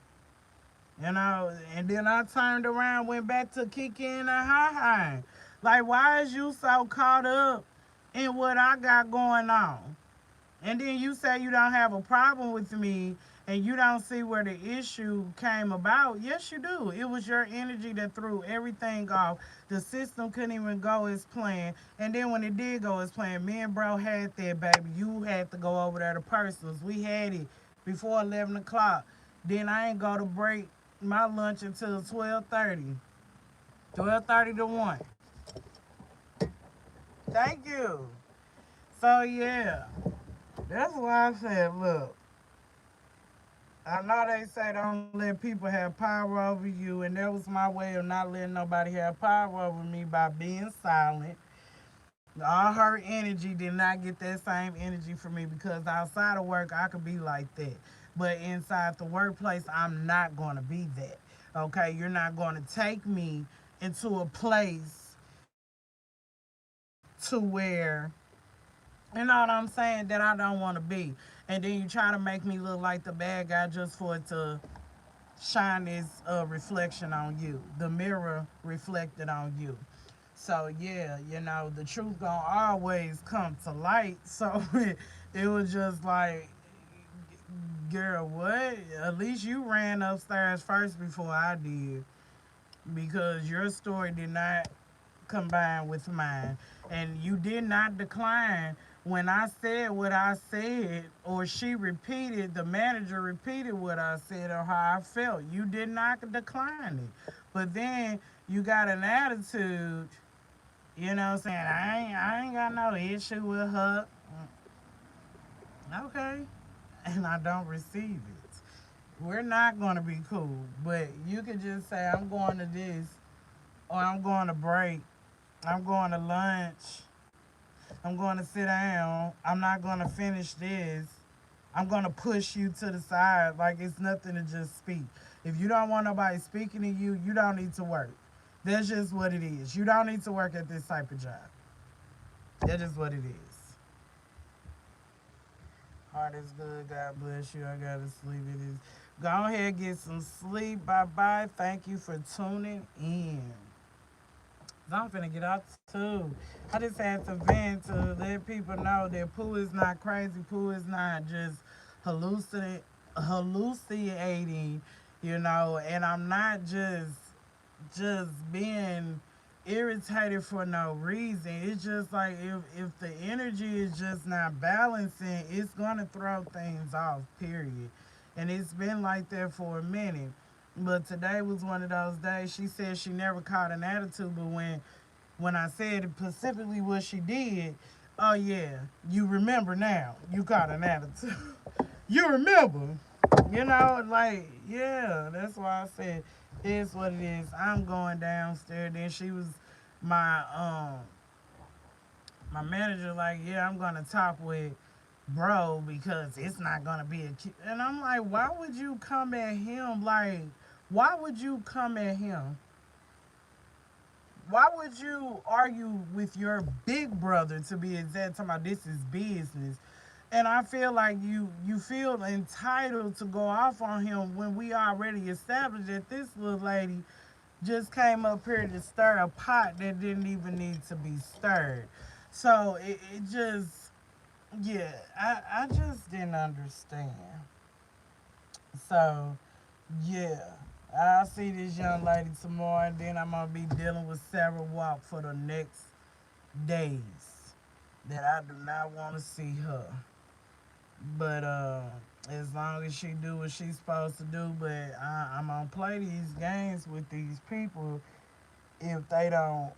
And then I turned around, went back to Kiki and Hi. Like, why is you so caught up in what I got going on? And then you say you don't have a problem with me and you don't see where the issue came about. Yes, you do. It was your energy that threw everything off. The system couldn't even go as planned. And then when it did go as planned, me and bro had that, baby. You had to go over there to personals. We had it before 11 o'clock. Then I ain't go to break my lunch until 12:30. 12:30 to 1. Thank you. So, yeah. That's why I said, look, I know they say don't let people have power over you, and that was my way of not letting nobody have power over me by being silent. All her energy did not get that same energy from me because outside of work, I could be like that. But inside the workplace, I'm not going to be that. Okay? You're not going to take me into a place to where, you know what I'm saying, that I don't want to be. And then you try to make me look like the bad guy just for it to shine this reflection on you, the mirror reflected on you. So yeah, the truth gonna always come to light. So it was just like, girl, what? At least you ran upstairs first before I did, because your story did not combine with mine. And you did not decline when I said what I said, or she repeated, the manager repeated what I said or how I felt. You did not decline it. But then you got an attitude, saying, I ain't got no issue with her. Okay. And I don't receive it. We're not going to be cool. But you could just say, I'm going to this, or I'm going to break, I'm going to lunch, I'm going to sit down, I'm not going to finish this, I'm going to push you to the side. Like, it's nothing to just speak. If you don't want nobody speaking to you, you don't need to work. That's just what it is. You don't need to work at this type of job. That is what it is. Heart is good. God bless you. I gotta sleep. It is. Go ahead, get some sleep. Bye bye. Thank you for tuning in. I'm finna get out too. I just had to vent to let people know that Pooh is not crazy. Pooh is not just hallucinating, and I'm not just being irritated for no reason. It's just like, if the energy is just not balancing, it's gonna throw things off, period. And it's been like that for a minute. But today was one of those days. She said she never caught an attitude, but when I said specifically what she did, oh yeah, you remember now. You caught an attitude. You remember. Like, yeah, that's why I said it's what it is. I'm going downstairs. Then she was my my manager, like, yeah, I'm gonna talk with bro because it's not gonna be and I'm like, why would you come at him? Like, why would you come at him? Why would you argue with your big brother, to be exact, talking about this is business? And I feel like you feel entitled to go off on him when we already established that this little lady just came up here to stir a pot that didn't even need to be stirred. So it just, yeah, I just didn't understand. So, yeah. I'll see this young lady tomorrow, and then I'm gonna be dealing with Sarah Walk for the next days. that I do not want to see her. But as long as she do what she's supposed to do, but I'm gonna play these games with these people if they don't,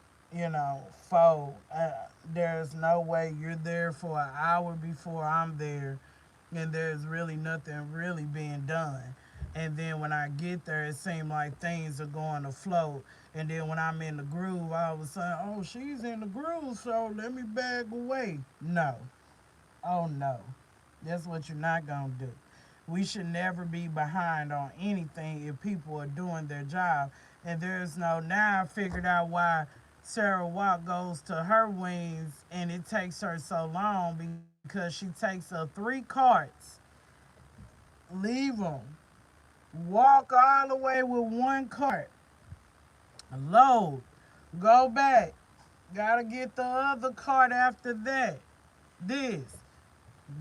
fold. There's no way you're there for an hour before I'm there, and there's really nothing really being done. And then when I get there, it seems like things are going to float. And then when I'm in the groove, all of a sudden, oh, she's in the groove, so let me back away. No. Oh, no. That's what you're not going to do. We should never be behind on anything if people are doing their job. And there's no, now I figured out why Sarah Watt goes to her wings and it takes her so long because she takes her 3 carts, leave them, walk all the way with 1 cart, load, go back, gotta get the other cart after that. This,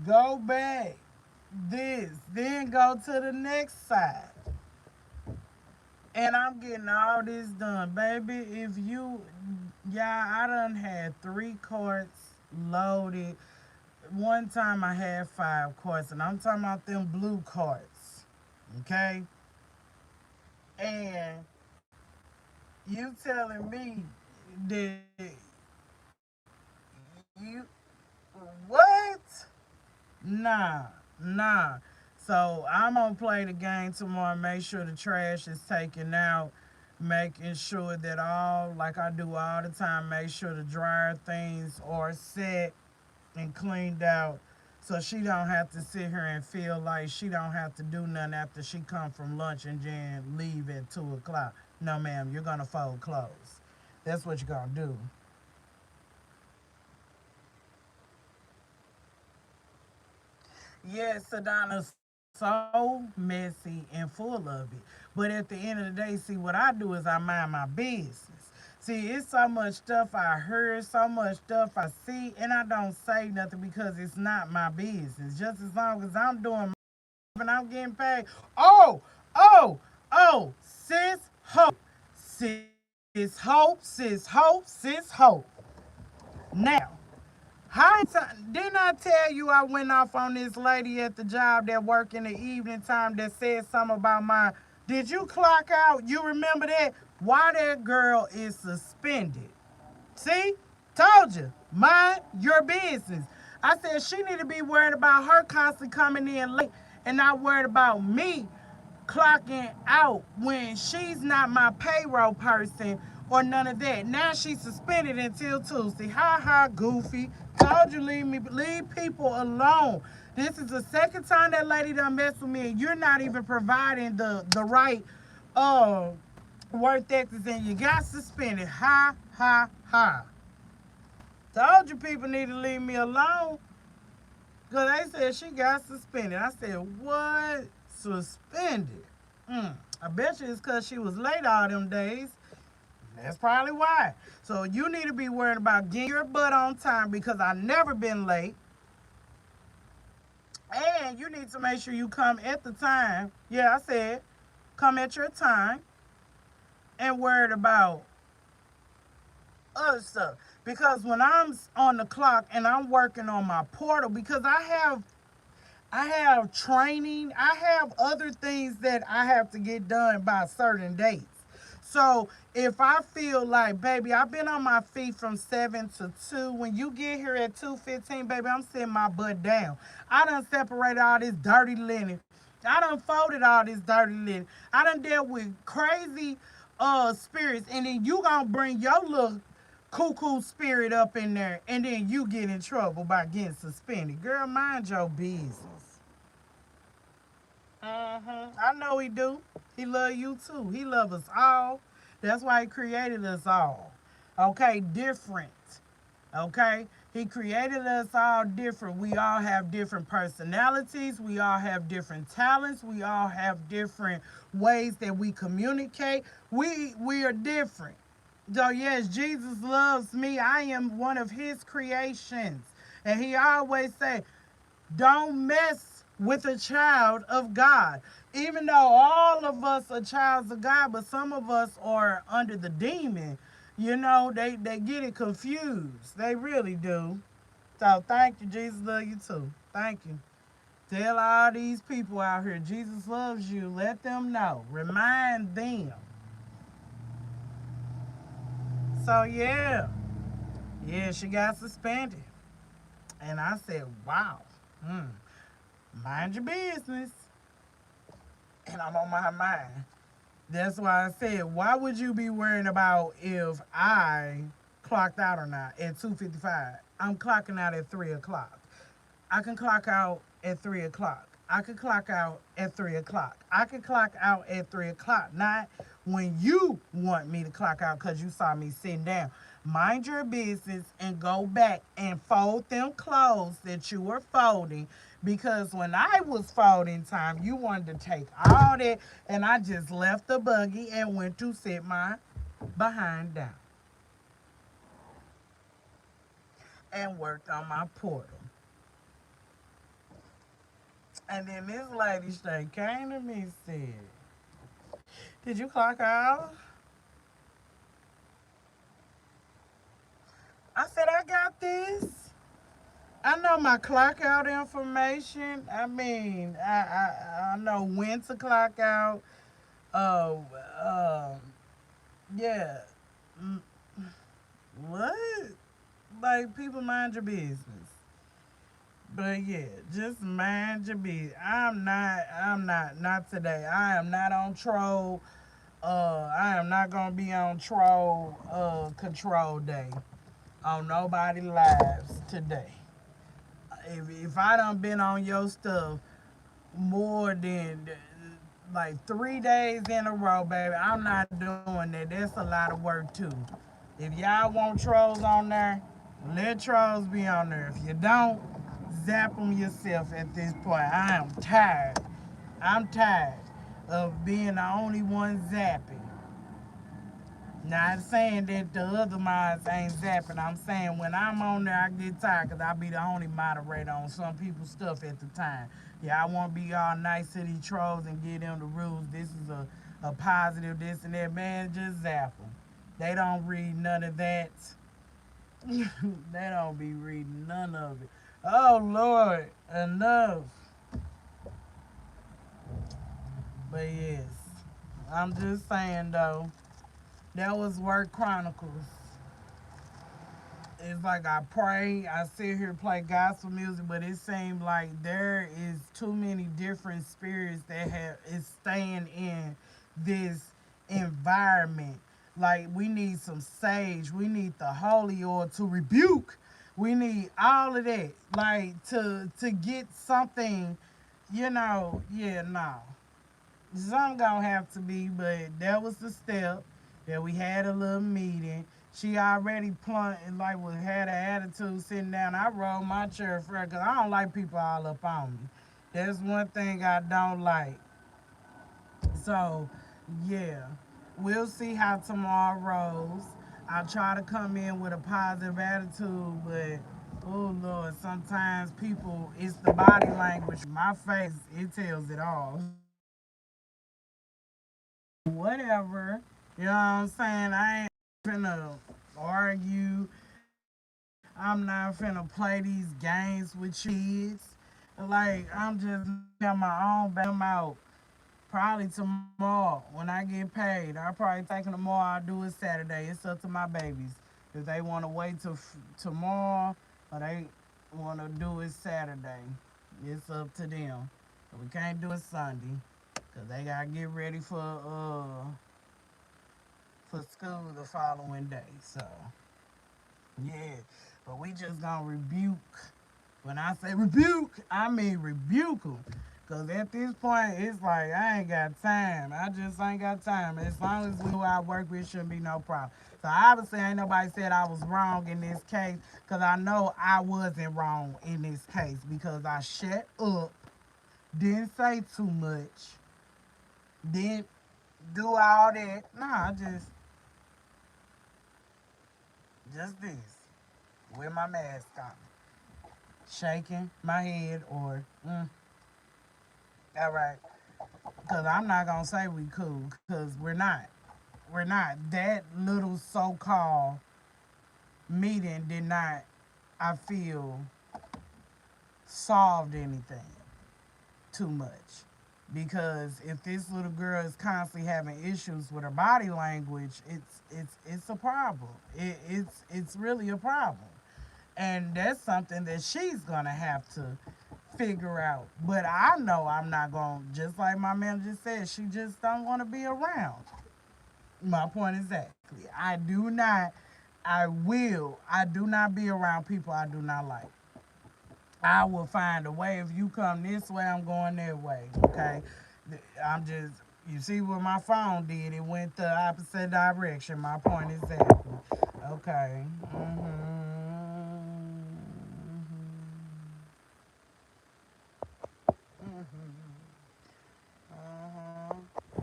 go back, this, then go to the next side. And I'm getting all this done, baby. If you, yeah, I done had 3 carts loaded. One time I had 5 carts, and I'm talking about them blue carts, okay? And you telling me that you, what? Nah, nah. So I'm gonna play the game tomorrow. Make sure the trash is taken out. Making sure that all, like I do all the time, make sure the dryer things are set and cleaned out. So she don't have to sit here and feel like she don't have to do nothing after she come from lunch and then leave at 2 o'clock. No, ma'am, you're gonna fold clothes. That's what you're gonna do. Yes, Sedona, so messy and full of it. But at the end of the day, see, what I do is I mind my business. See, it's so much stuff I heard, so much stuff I see, and I don't say nothing because it's not my business. Just as long as I'm doing my job and I'm getting paid. Oh, oh, oh, sis hope, sis hope, sis hope. Now, didn't I tell you I went off on this lady at the job that work in the evening time that said something about my? Did you clock out? You remember that? Why that girl is suspended? See? Told you. Mind your business. I said she need to be worried about her constantly coming in late and not worried about me clocking out when she's not my payroll person or none of that. Now she's suspended until Tuesday. Ha ha, goofy. Told you leave people alone. This is the second time that lady done messed with me, and you're not even providing the right uh work ethics, and you got suspended. Ha ha ha. Told you people need to leave me alone. Because they said she got suspended. I said, what? Suspended? I bet you it's because she was late all them days. That's probably why. So you need to be worried about getting your butt on time because I never been late. And you need to make sure you come at the time. Yeah, I said, come at your time and worried about other stuff. Because when I'm on the clock and I'm working on my portal, because I have training. I have other things that I have to get done by certain dates. So if I feel like, baby, I've been on my feet from 7 to 2. When you get here at 2:15, baby, I'm sitting my butt down. I done separated all this dirty linen. I done folded all this dirty linen. I done dealt with crazy spirits, and then you gonna bring your little cuckoo spirit up in there, and then you get in trouble by getting suspended. Girl, mind your business. I know he do. He love you too. He love us all. That's why he created us all. Okay, different. Okay? He created us all different. We all have different personalities. We all have different talents. We all have different ways that we communicate. We are different. So yes, Jesus loves me. I am one of his creations. And he always say, don't mess with a child of God. Even though all of us are childs of God, but some of us are under the demon. They get it confused. They really do. So thank you. Jesus love you too. Thank you. Tell all these people out here, Jesus loves you. Let them know. Remind them. So yeah. Yeah, she got suspended. And I said, wow. Hmm. Mind your business. And I'm on my mind. That's why I said, why would you be worrying about if I clocked out or not at 2:55? I'm clocking out at 3 o'clock. I can clock out at 3 o'clock. I could clock out at 3 o'clock. I could clock out at 3 o'clock. Not when you want me to clock out because you saw me sitting down. Mind your business and go back and fold them clothes that you were folding. Because when I was folding time, you wanted to take all that, and I just left the buggy and went to sit my behind down and worked on my portal. And then this lady straight came to me and said, did you clock out? I said, I got this. I know my clock out information. I mean, I know when to clock out. Uh, uh, yeah. Mm, what? Like, people mind your business. But yeah, just mind your business. Not today. I am not on troll. I am not gonna be on troll control day on nobody lives today. If I done been on your stuff more than like 3 days in a row, baby, I'm not doing that. That's a lot of work too. If y'all want trolls on there, let trolls be on there. If you don't, zap them yourself at this point. I am tired. I'm tired of being the only one zapping. Not saying that the other mods ain't zapping. I'm saying when I'm on there, I get tired because I be the only moderator on some people's stuff at the time. Yeah, I want to be all nice to these trolls and give them the rules. This is a positive, this and that. Man, just zap them. They don't read none of that. They don't be reading none of it. Oh, Lord, enough. But yes, I'm just saying, though, that was Work Chronicles. It's like I pray, I sit here play gospel music, but it seems like there is too many different spirits that have is staying in this environment. Like we need some sage, we need the holy oil to rebuke. We need all of that, like to get something, yeah, no. Some gonna have to be, but that was the step that we had a little meeting. She already plunged, like, had an attitude sitting down. I rolled my chair for her because I don't like people all up on me. That's one thing I don't like. So, yeah, we'll see how tomorrow rolls. I try to come in with a positive attitude, but oh Lord, sometimes people, it's the body language. My face, it tells it all. So, whatever. You know what I'm saying? I ain't finna argue. I'm not finna play these games with you kids. Like, I'm just have my own them out. Probably tomorrow when I get paid. I'll probably take them tomorrow. I'll do it Saturday. It's up to my babies. If they want to wait till tomorrow or they want to do it Saturday, it's up to them. But we can't do it Sunday because they got to get ready for school the following day. So, yeah. But we just gonna rebuke. When I say rebuke, I mean rebuke them. Cause at this point, it's like I ain't got time. I just ain't got time. As long as we know I work with, shouldn't be no problem. So obviously, ain't nobody said I was wrong in this case. Cause I know I wasn't wrong in this case because I shut up, didn't say too much, didn't do all that. Nah, I just this with my mask on, shaking my head or all right. Cause I'm not gonna say we cool, cause we're not. We're not. That little so-called meeting did not. I feel, solved anything too much. Because if this little girl is constantly having issues with her body language, it's a problem. It's really a problem, and that's something that she's gonna have to figure out. But I know I'm not gonna. Just like my manager said, she just don't want to be around. My point exactly. I do not. I will. I do not be around people I do not like. I will find a way. If you come this way, I'm going that way. Okay. I'm just. You see what my phone did? It went the opposite direction. My point exactly. Okay. Uh-huh.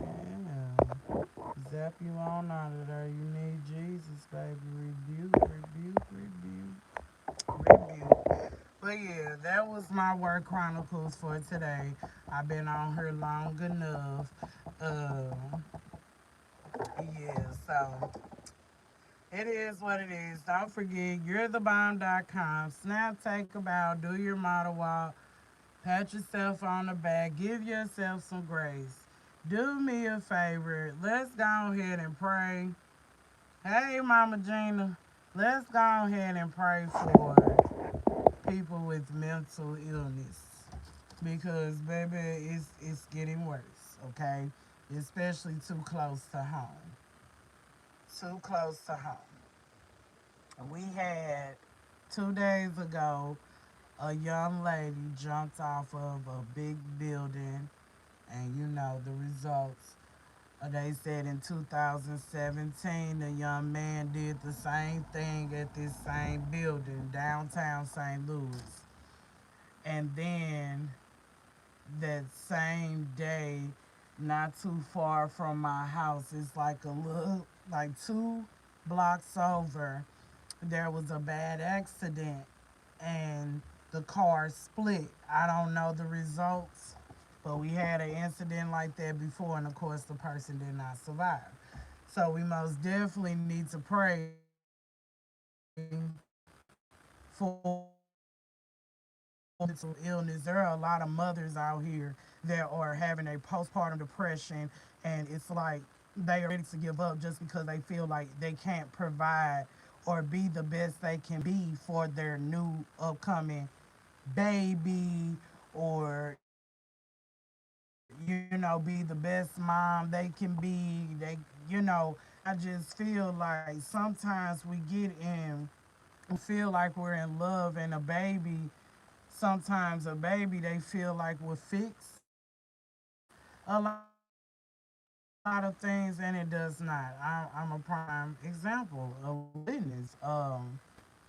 Yeah. Zap you on out of there. You need Jesus, baby. Rebuke, rebuke, rebuke, rebuke. But yeah, that was my work chronicles for today. I've been on here long enough. Uh, yeah, so it is what it is. Don't forget, you're the bomb.com. Snap, take a bow, do your model walk, pat yourself on the back, give yourself some grace. Do me a favor. Let's go ahead and pray. Hey, Mama Gina. Let's go ahead and pray for people with mental illness because, baby, it's getting worse. Okay, especially too close to home. Too close to home. We had 2 days ago a young lady jumped off of a big building, and you know the results. They said in 2017, the young man did the same thing at this same building, downtown St. Louis. And then that same day, not too far from my house, it's like a little, like 2 blocks over, there was a bad accident and the car split. I don't know the results, but we had an incident like that before, and of course, the person did not survive. So we most definitely need to pray for mental illness. There are a lot of mothers out here that are having a postpartum depression, and it's like they are ready to give up just because they feel like they can't provide or be the best they can be for their new upcoming baby, or be the best mom they can be. I just feel like sometimes we get in and feel like we're in love, and a baby, sometimes a baby, they feel like will fix a lot of things, and it does not. I'm a prime example of witness.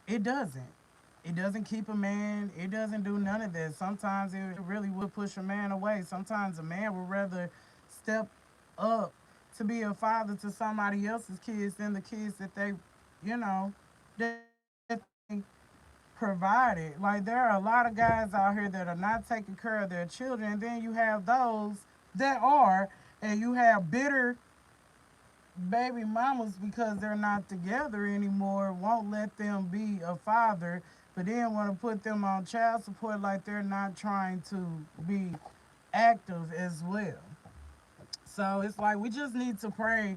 It doesn't. It doesn't keep a man. It doesn't do none of that. Sometimes it really would push a man away. Sometimes a man would rather step up to be a father to somebody else's kids than the kids that you know, that they provided. Like there are a lot of guys out here that are not taking care of their children, and then you have those that are, and you have bitter baby mamas because they're not together anymore, won't let them be a father, but then want to put them on child support like they're not trying to be active as well. So it's like we just need to pray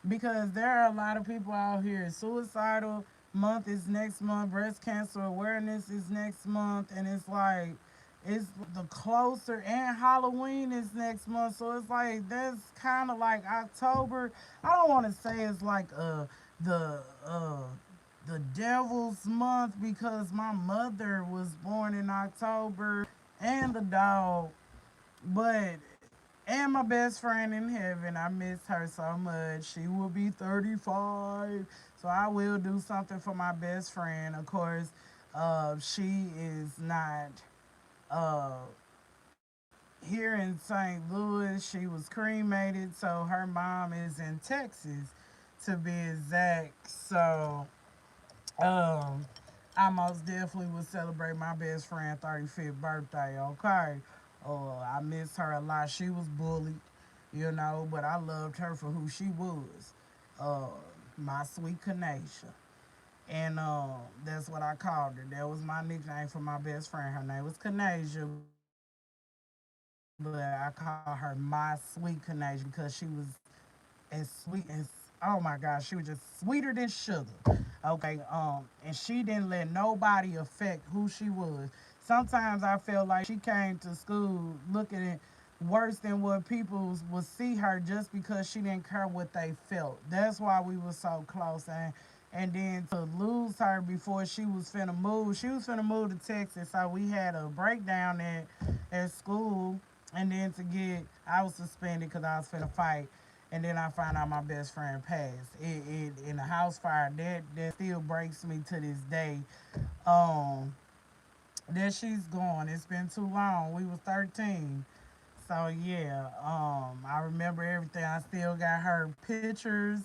because there are a lot of people out here. Suicidal month is next month, breast cancer awareness is next month, and it's like it's the closer, and Halloween is next month. So it's like that's kind of like October. I don't want to say it's like the the devil's month because my mother was born in October and the dog, but and my best friend in heaven. I miss her so much. She will be 35. So I will do something for my best friend. Of course, she is not uh, here in St. Louis. She was cremated. So her mom is in Texas to be exact. So um, I most definitely would celebrate my best friend's 35th birthday, okay? I miss her a lot. She was bullied, but I loved her for who she was. Uh, my sweet Kanisha. and that's what I called her. That was my nickname for my best friend. Her name was Kanasia, but I call her my sweet Kanasia because she was as sweet as, oh my gosh, she was just sweeter than sugar. Okay, and she didn't let nobody affect who she was. Sometimes I felt like she came to school looking at worse than what people would see her just because she didn't care what they felt. That's why we were so close. And then to lose her before she was finna move to Texas. So we had a breakdown at school, and then I was suspended because I was finna fight. And then I found out my best friend passed. It in a house fire. That still breaks me to this day. Um, that she's gone. It's been too long. We was 13. So yeah, I remember everything. I still got her pictures.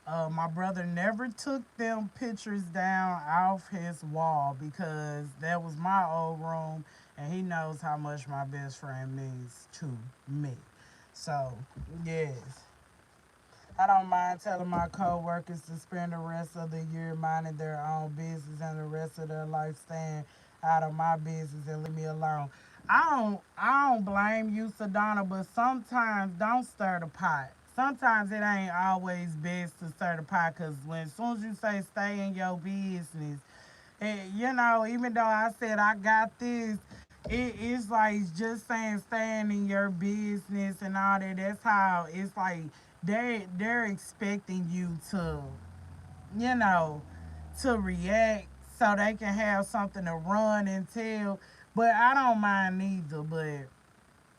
My brother never took them pictures down off his wall because that was my old room, and he knows how much my best friend means to me. So yes, I don't mind telling my coworkers to spend the rest of the year minding their own business and the rest of their life staying out of my business and leave me alone. I don't blame you, Sedona, but sometimes don't stir the pot. Sometimes it ain't always best to stir the pot because when as soon as you say stay in your business, even though I said I got this, it is like just saying staying in your business and all that. That's how it's like they're expecting you you know, to react so they can have something to run and tell. But I don't mind neither. But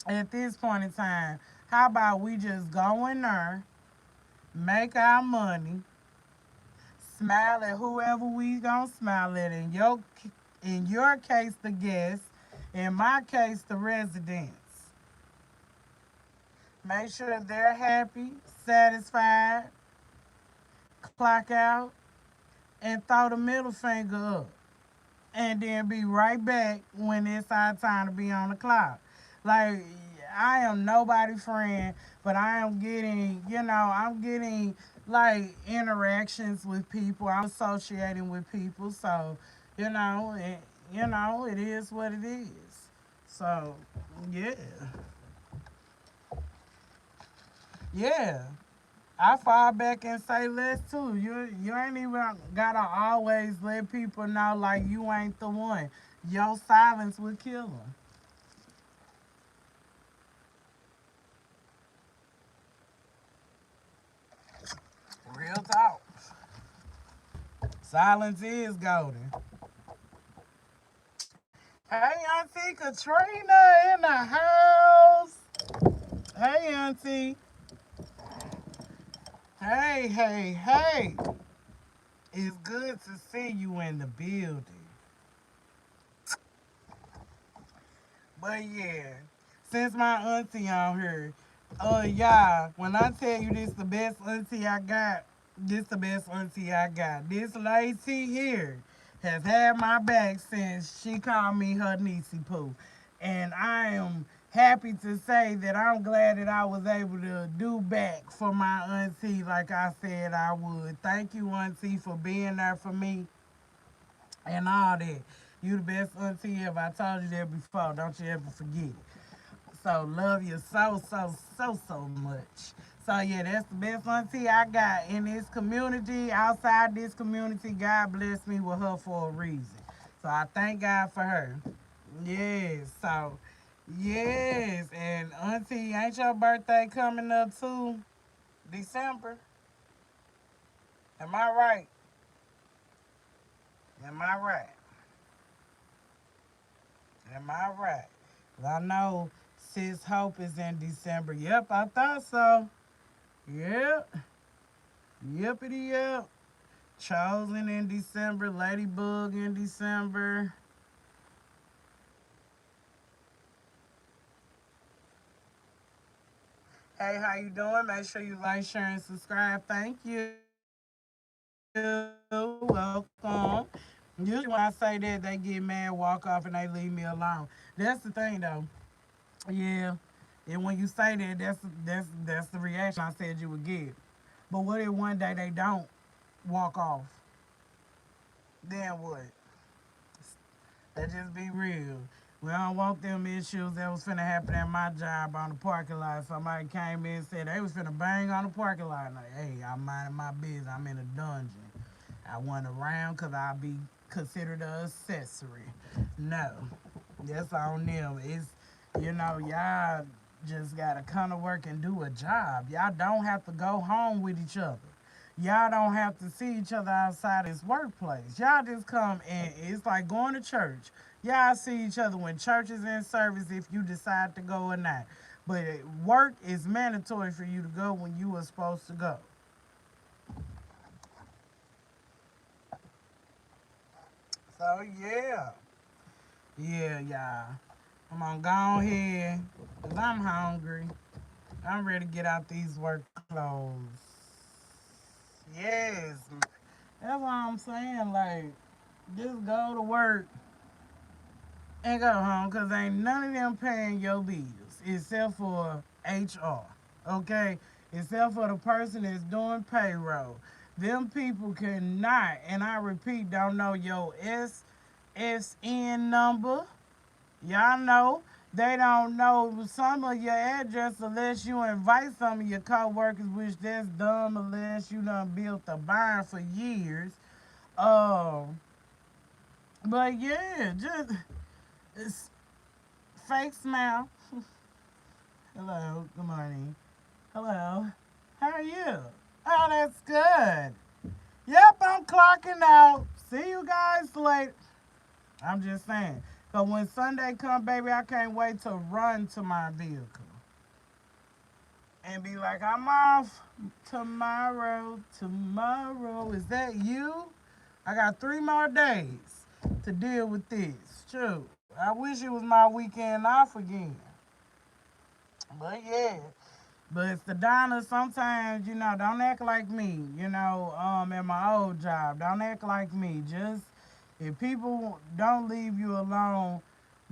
at this point in time, how about we just go in there, make our money, smile at whoever we gonna smile at. In your case, the guests. In my case, the residents. Make sure they're happy, satisfied, clock out, and throw the middle finger up. And then be right back when it's our time to be on the clock. Like, I am nobody friend, but I'm getting like interactions with people. I'm associating with people, so it is what it is. So, yeah, yeah. I fall back and say less too. You ain't even gotta always let people know like you ain't the one. Your silence will kill them. Real talk. Silence is golden. Hey, Auntie Katrina in the house. Hey, Auntie. Hey, hey, hey. It's good to see you in the building. But yeah, since my auntie on here, yeah, when I tell you this the best auntie I got, this the best auntie I got. This lady here has had my back since she called me her niecey poo. And I am happy to say that I'm glad that I was able to do back for my auntie like I said I would. Thank you, auntie, for being there for me and all that. You the best auntie ever. I told you that before. Don't you ever forget it. So love you so so so so much. So yeah, that's the best auntie I got in this community. Outside this community, God blessed me with her for a reason. So I thank God for her. Yes. So yes, and auntie, ain't your birthday coming up too? December. Am I right? Am I right? Am I right? 'Cause I know Sis Hope is in December. Yep, I thought so. Yep. Yippity yep. Chosen in December. Ladybug in December. Hey, how you doing? Make sure you like, share, and subscribe. Thank you. Welcome. Usually when I say that, they get mad, walk off, and they leave me alone. That's the thing, though. Yeah. And when you say that, that's the reaction I said you would get. But what if one day they don't walk off? Then what? Let's just be real. We don't want them issues that was finna happen at my job on the parking lot. Somebody came in and said they was finna bang on the parking lot. Like, hey, I'm minding my business. I'm in a dungeon. I went around because I'll be considered an accessory. No, that's on them. It's, y'all just gotta come to work and do a job. Y'all don't have to go home with each other. Y'all don't have to see each other outside this workplace. Y'all just come and it's like going to church. Y'all see each other when church is in service if you decide to go or not. But work is mandatory for you to go when you are supposed to go. So yeah. Yeah, y'all. I'm gonna go ahead because I'm hungry. I'm ready to get out these work clothes. Yes. That's what I'm saying. Like, just go to work and go home because ain't none of them paying your bills except for HR. Okay? Except for the person that's doing payroll. Them people cannot, and I repeat, don't know your SSN number. Y'all know they don't know some of your address unless you invite some of your coworkers, which that's dumb unless you done built a barn for years. Um, but yeah, just it's fake smile. Hello, good morning. Hello, how are you? Oh, that's good. Yep, I'm clocking out. See you guys later. I'm just saying. Cause when Sunday come, baby, I can't wait to run to my vehicle and be like, I'm off tomorrow. Tomorrow. Is that you? I got 3 more days to deal with this. True. I wish it was my weekend off again. But yeah. But it's the Donna, sometimes, don't act like me, at my old job. Don't act like me. Just if people don't leave you alone,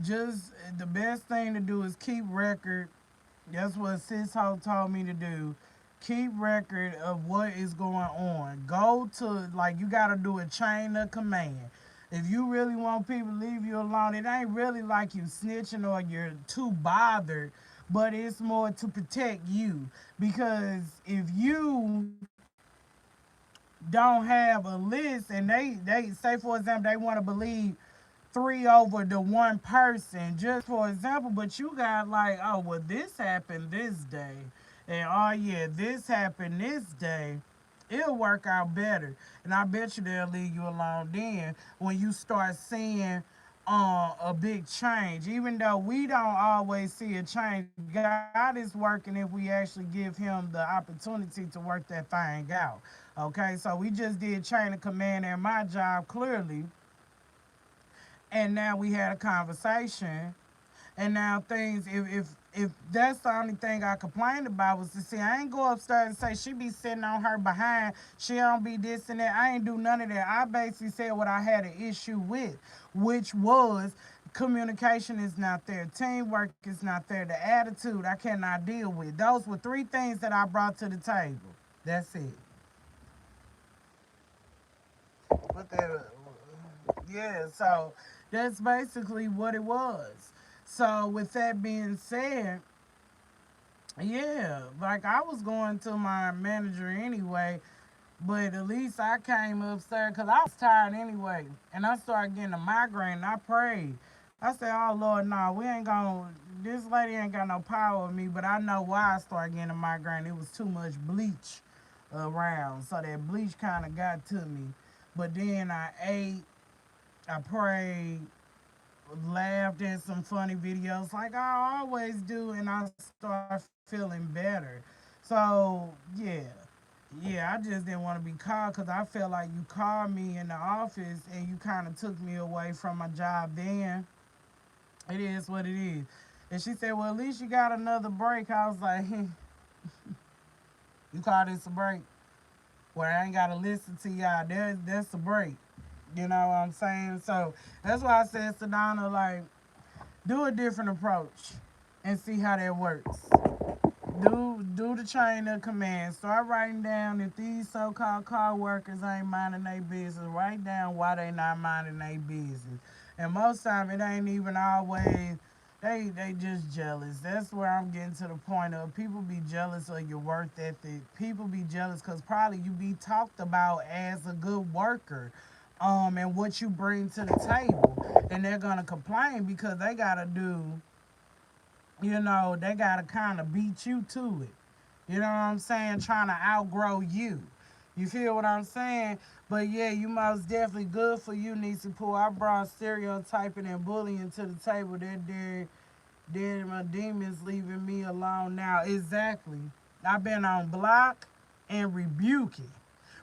just the best thing to do is keep record. That's what Sis Ho told me to do. Keep record of what is going on. Go to, like, you got to do a chain of command. If you really want people to leave you alone, it ain't really like you snitching or you're too bothered, but it's more to protect you. Because if you don't have a list and they say, for example, they want to believe three over the one person, just for example, but you got like, oh, well, this happened this day, and oh, yeah, this happened this day, it'll work out better. And I bet you they'll leave you alone then when you start seeing a big change. Even though we don't always see a change, God is working if we actually give Him the opportunity to work that thing out. Okay, so we just did chain of command at my job clearly, and now we had a conversation, and now things if that's the only thing I complained about was to see I ain't go upstairs and say she be sitting on her behind, she don't be this and that. I ain't do none of that. I basically said what I had an issue with, which was communication is not there, teamwork is not there, the attitude I cannot deal with. Those were three things that I brought to the table. That's it. What the Yeah, so that's basically what it was. So with that being said, yeah, like I was going to my manager anyway, but at least I came upstairs because I was tired anyway, and I started getting a migraine. And I prayed. I said, "Oh Lord, no, we ain't gonna. This lady ain't got no power with me." But I know why I started getting a migraine. It was too much bleach around, so that bleach kind of got to me. But then I ate, I prayed, laughed at some funny videos like I always do, and I start feeling better. So yeah, I just didn't want to be called because I felt like you called me in the office and you kind of took me away from my job. Then it is what it is. And she said, "Well, at least you got another break." I was like, "You call this a break? Where I ain't gotta listen to y'all? That's a break." You know what I'm saying? So that's why I said, Sedona, like, do a different approach and see how that works. Do the chain of command. Start writing down if these so-called car workers ain't minding their business. Write down why they not minding their business. And most time it ain't even always they just jealous. That's where I'm getting to the point of people be jealous of your work ethic. People be jealous because probably you be talked about as a good worker. And what you bring to the table. And they're gonna complain because they gotta do, they gotta kind of beat you to it. You know what I'm saying? Trying to outgrow you. You feel what I'm saying? But yeah, you most definitely good for you, Nisi Pooh. I brought stereotyping and bullying to the table. Then my demons leaving me alone now. Exactly. I've been on block and rebuke it.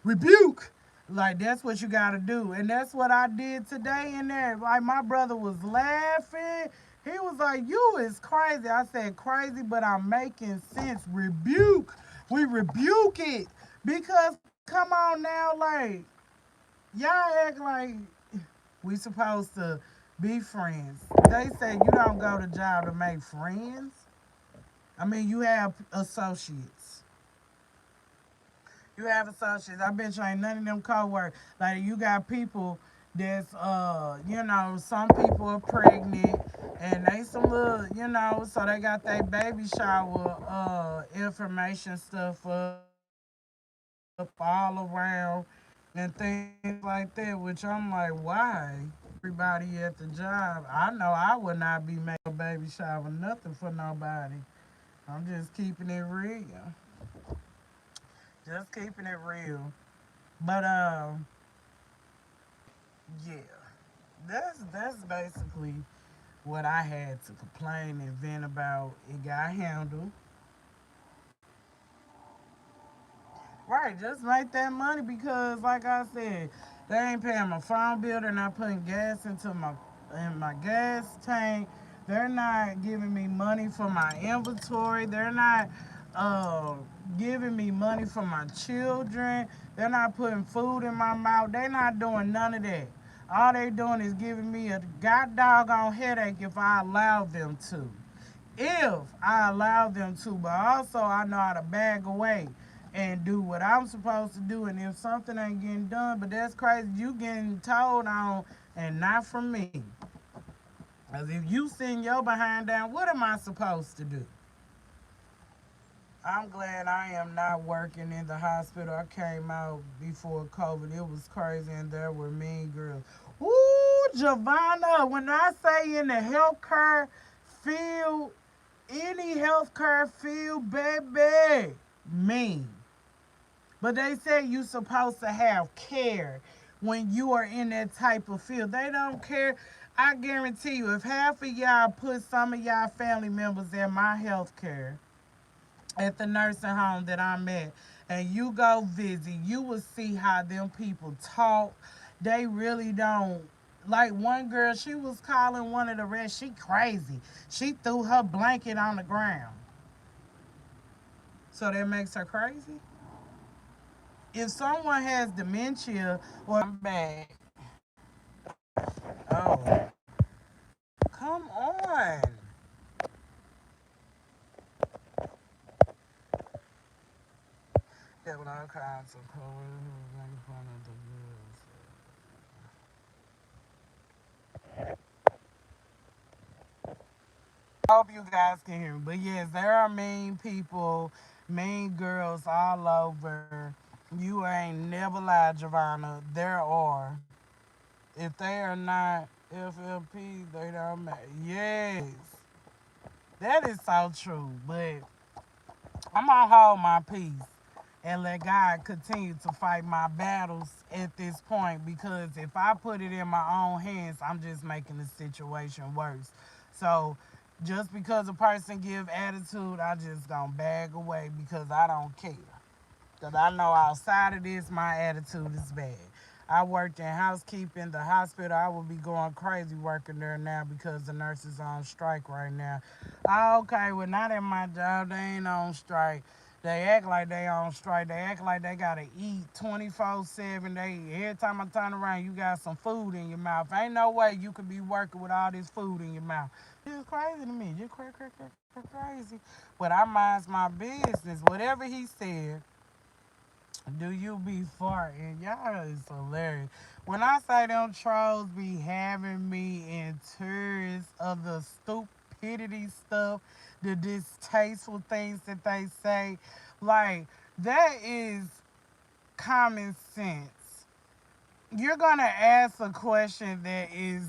Rebuke! Like that's what you gotta do. And that's what I did today in there. Like my brother was laughing. He was like, "You is crazy." I said crazy, but I'm making sense. Rebuke. We rebuke it. Because come on now, like y'all act like we supposed to be friends. They say you don't go to job to make friends. I mean, you have associates. You have associates. I bet you ain't none of them co-work. Like you got people that's some people are pregnant and they some little, so they got their baby shower information stuff up all around and things like that, which I'm like, why? Everybody at the job. I know I would not be making no baby shower, nothing for nobody. I'm just keeping it real. Just keeping it real. But yeah, that's basically what I had to complain and vent about. It got handled. Right, just make that money because, like I said, they ain't paying my phone bill. They're not putting gas into my gas tank. They're not giving me money for my inventory. They're not uh, giving me money for my children. They're not putting food in my mouth. They're not doing none of that. All they doing is giving me a god doggone headache if I allow them to. If I allow them to, but also I know how to bag away and do what I'm supposed to do. And if something ain't getting done, but that's crazy, you getting told on and not from me. Because if you send your behind down, what am I supposed to do? I'm glad I am not working in the hospital. I came out before COVID. It was crazy, and there were mean girls. Ooh, Giovanna, when I say in the healthcare field, any healthcare field, baby, mean. But they say you supposed to have care when you are in that type of field. They don't care. I guarantee you, if half of y'all put some of y'all family members in my health care at the nursing home that I'm at, and you go visit, you will see how them people talk. They really don't. Like one girl, she was calling one of the rest. She crazy. She threw her blanket on the ground. So that makes her crazy. If someone has dementia or back, oh, come on. There were all kinds of coworkers who were making fun of the girls. I hope you guys can hear me. But yes, there are mean people, mean girls all over. You ain't never lied, Giovanna. There are. If they are not FLP, they don't matter. Yes. That is so true. But I'm gonna hold my peace and let God continue to fight my battles at this point because if I put it in my own hands, I'm just making the situation worse. So just because a person give attitude, I just gonna bag away because I don't care. Because I know outside of this, my attitude is bad. I worked in housekeeping, the hospital. I would be going crazy working there now because the nurses on strike right now. Okay, well, not at my job. They ain't on strike. They act like they on strike. They act like they gotta eat 24/7. They every time I turn around, you got some food in your mouth. Ain't no way you could be working with all this food in your mouth. It's crazy to me. Just crazy. But I minds my business. Whatever he said, do you be farting? Y'all is hilarious. When I say them trolls be having me in tears of the stupidity stuff, the distasteful things that they say, like that is common sense. You're gonna ask a question that is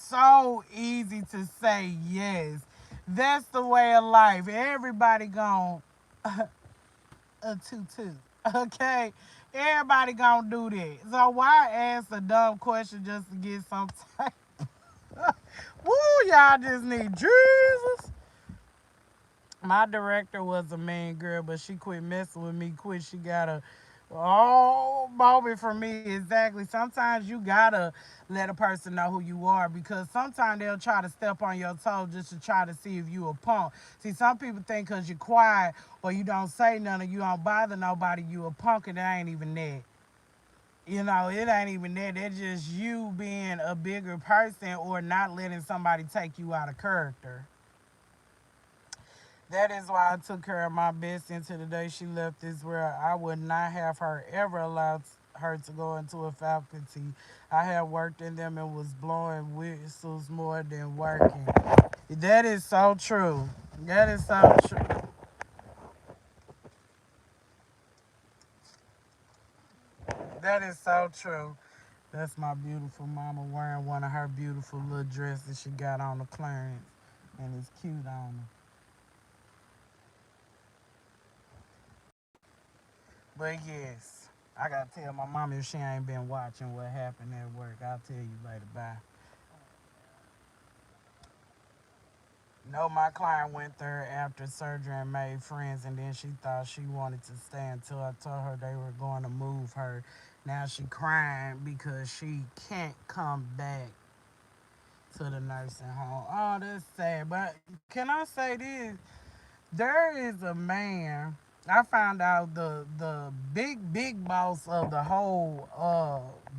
so easy to say yes. That's the way of life. Everybody gonna a tutu. Okay? Everybody gonna do that. So why ask a dumb question just to get some type? Woo, y'all just need Jesus. My director was a mean girl, but she quit messing with me quick. She got a moment for me. Exactly. Sometimes you gotta let a person know who you are because sometimes they'll try to step on your toe just to try to see if you a punk. See, some people think because you're quiet or you don't say nothing, you don't bother nobody, you a punk, and it ain't even that. It ain't even that. That's just you being a bigger person or not letting somebody take you out of character. That is why I took care of my best until the day she left this world. I would not have her ever allowed her to go into a faculty. I had worked in them and was blowing whistles more than working. That is so true. That is so true. That is so true. That's my beautiful mama wearing one of her beautiful little dresses she got on the clearance. And it's cute on her. But yes, I gotta tell my mom if she ain't been watching what happened at work. I'll tell you later. Bye. No, my client went there after surgery and made friends, and then she thought she wanted to stay until I told her they were going to move her. Now she crying because she can't come back to the nursing home. Oh, that's sad. But can I say this? There is a man. I found out the big boss of the whole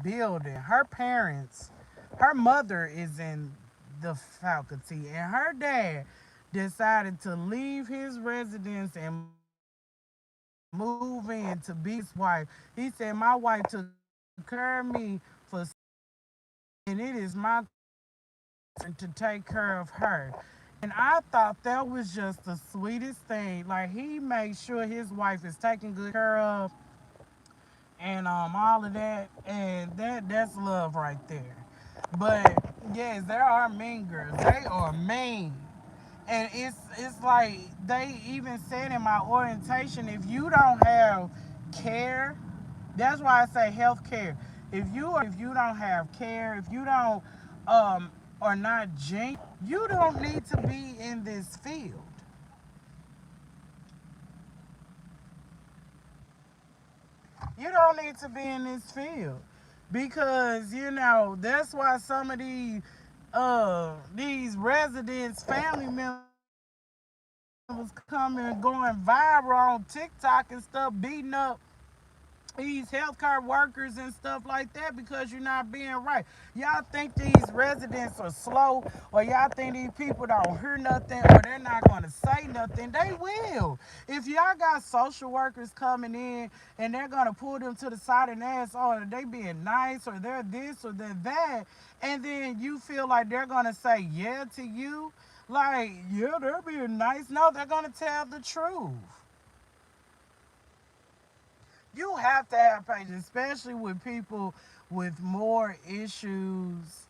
building. Her parents, her mother is in the faculty, and her dad decided to leave his residence and move in to be with his wife. He said, "My wife took care of me for 6 years, and it is my turn to take care of her." And I thought that was just the sweetest thing. Like he made sure his wife is taken good care of and all of that, and that's love right there. But yes, there are mean girls. They are mean. And it's like they even said in my orientation, if you don't have care, that's why I say health care. If you don't have care, if you don't are not genuine, you don't need to be in this field. You don't need to be in this field because that's why some of these residents family members coming going viral on TikTok and stuff beating up these healthcare workers and stuff like that because you're not being right. Y'all think these residents are slow, or y'all think these people don't hear nothing, or they're not going to say nothing. They will. If y'all got social workers coming in and they're going to pull them to the side and ask, oh, are they being nice, or they're this, or they're that, and then you feel like they're going to say yeah to you, like, yeah, they're being nice. No, they're going to tell the truth. You have to have patience, especially with people with more issues.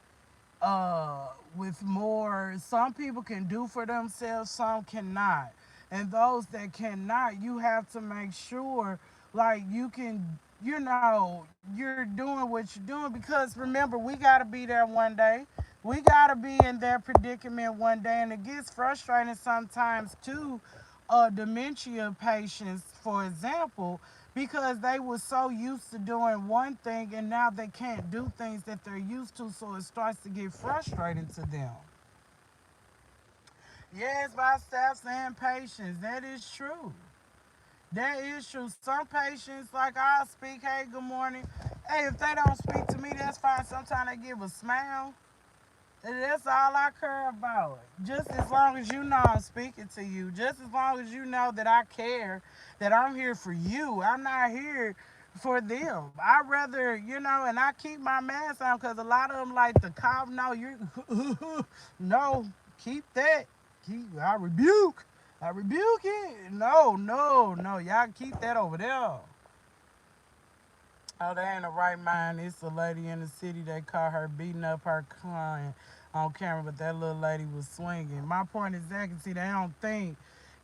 With more, some people can do for themselves, some cannot. And those that cannot, you have to make sure, like, you can, you're doing what you're doing because remember, we got to be there one day. We got to be in their predicament one day. And it gets frustrating sometimes, too, dementia patients, for example, because they were so used to doing one thing and now they can't do things that they're used to, so it starts to get frustrating to them. Yes, by staff and patients, that is true. That is true. Some patients, like I'll speak, hey, good morning. Hey, if they don't speak to me, that's fine. Sometimes they give a smile. And that's all I care about. Just as long as you know I'm speaking to you, just as long as you know that I care, that I'm here for you. I'm not here for them. I rather, and I keep my mask on because a lot of them like the cough. No, you, no, keep that. I rebuke. I rebuke it. No, no, no. Y'all keep that over there. Oh, they ain't a right mind. It's a lady in the city. They caught her beating up her client on camera, but that little lady was swinging. My point is exactly. See, they don't think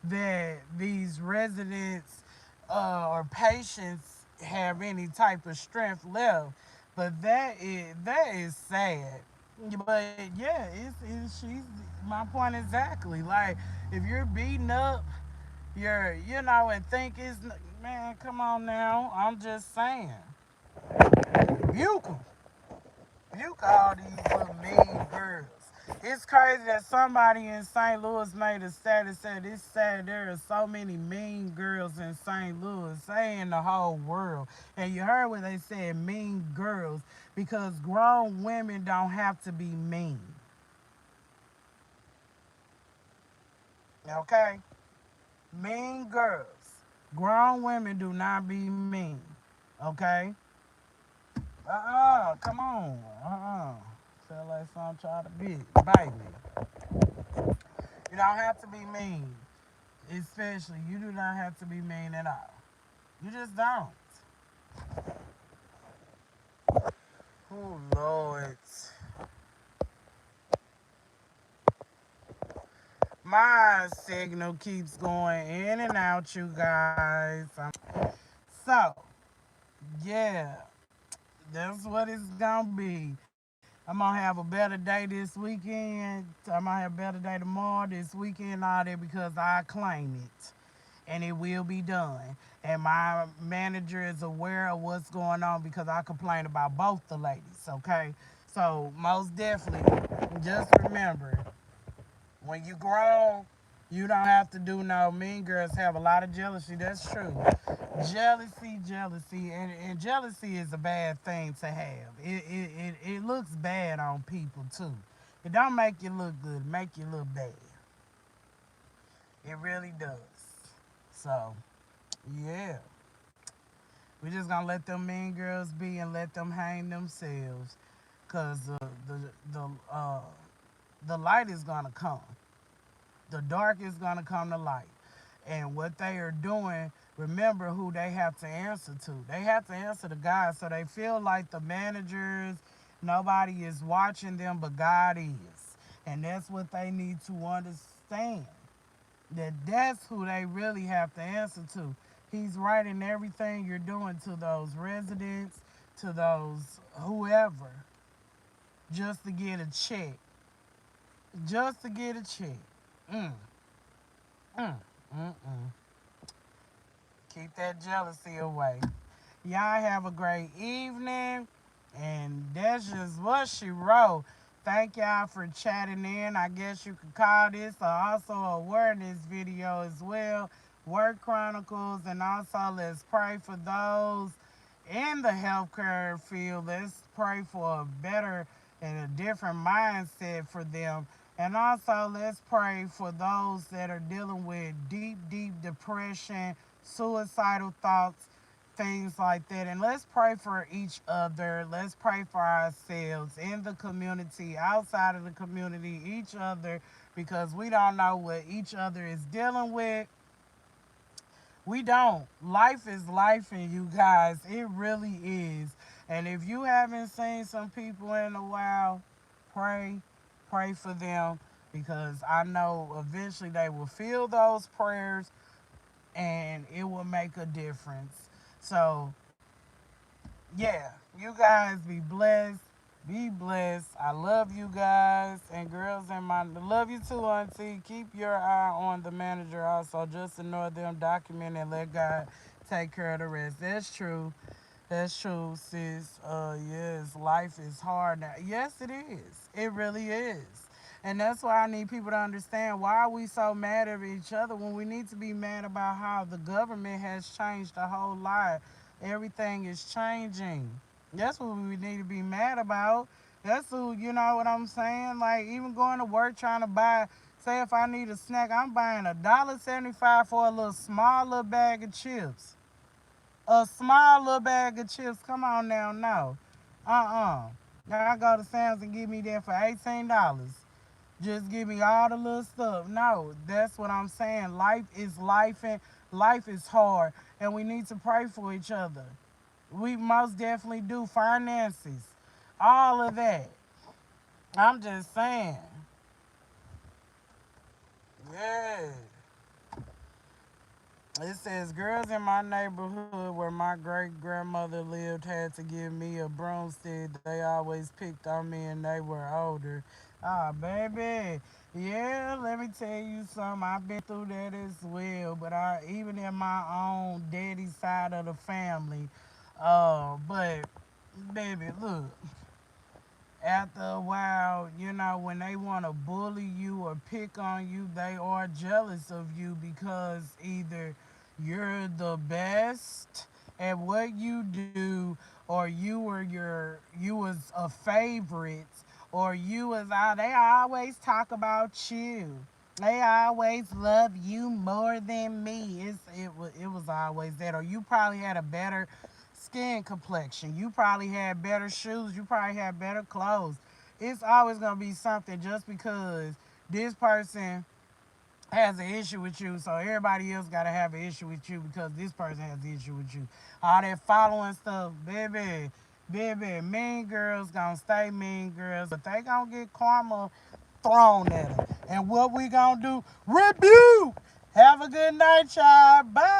that these residents or patients have any type of strength left, but that is sad. But yeah, it's she's my point exactly. Like if you're beating up, and think it's man, come on now. I'm just saying. Buke 'em. Buke all these little mean girls. It's crazy that somebody in St. Louis made a status said it's sad there are so many mean girls in St. Louis, say in the whole world. And you heard what they said, mean girls, because grown women don't have to be mean. Okay? Mean girls. Grown women do not be mean. Okay? Come on. Feel like some try to bite me. You don't have to be mean. Especially, you do not have to be mean at all. You just don't. Oh, Lord. My signal keeps going in and out, you guys. So, yeah, that's what it's gonna be. I'm gonna have a better day this weekend. I'm gonna have a better day tomorrow, this weekend, all that because I claim it. And it will be done. And my manager is aware of what's going on because I complain about both the ladies, okay? So, most definitely, just remember when you grown, you don't have to do no mean girls have a lot of jealousy. That's true. Jealousy, and jealousy is a bad thing to have. It looks bad on people too. It don't make you look good, it make you look bad. It really does. So, yeah. We just gonna let them mean girls be and let them hang themselves, cause the uh, the light is gonna come. The dark is gonna come to light, and what they are doing. Remember who they have to answer to. They have to answer to God, so they feel like the managers. Nobody is watching them, but God is, and that's what they need to understand. That's who they really have to answer to. He's writing everything you're doing to those residents, to those whoever, just to get a check. Just to get a check. Mm, mm, mm. Keep that jealousy away. Y'all have a great evening. And that's just what she wrote. Thank y'all for chatting in. I guess you could call this also a awareness video as well. Work Chronicles, and also let's pray for those in the healthcare field. Let's pray for a better and a different mindset for them. And also, let's pray for those that are dealing with deep, deep depression, suicidal thoughts, things like that. And let's pray for each other. Let's pray for ourselves in the community, outside of the community, each other, because we don't know what each other is dealing with. We don't. Life is life, and you guys, it really is. And if you haven't seen some people in a while, pray, pray for them because I know eventually they will feel those prayers and it will make a difference. So, yeah, you guys be blessed. Be blessed. I love you guys and girls and my love you too, Auntie. Keep your eye on the manager also. Just ignore them, document and let God take care of the rest. That's true. That's true, sis. Yes, life is hard now. Yes, it is. It really is. And that's why I need people to understand, why are we so mad at each other when we need to be mad about how the government has changed a whole lot. Everything is changing. That's what we need to be mad about. That's who, you know what I'm saying? Like, even going to work trying to buy, say if I need a snack, I'm buying $1.75 for a little small little bag of chips. A small little bag of chips. Come on now, no. Y'all go to Sam's and give me that for $18. Just give me all the little stuff. No, that's what I'm saying. Life is life, and life is hard, and we need to pray for each other. We most definitely do. Finances, all of that. I'm just saying. Yeah. It says girls in my neighborhood where my great grandmother lived had to give me a broomstick. They always picked on me and they were older. Ah, baby. Yeah, let me tell you something. I've been through that as well. But I even in my own daddy side of the family. But baby, look, after a while, you know, when they want to bully you or pick on you, they are jealous of you because either you're the best at what you do, or you was a favorite, or you was out. They always talk about you. They always love you more than me. It was always that. Or you probably had a better skin complexion. You probably had better shoes. You probably had better clothes. It's always gonna be something just because this person has an issue with you, so everybody else gotta have an issue with you because this person has an issue with you. All that following stuff, baby, baby, mean girls gonna stay mean girls, but they gonna get karma thrown at them. And what we gonna do? Rebuke. Have a good night, y'all. Bye.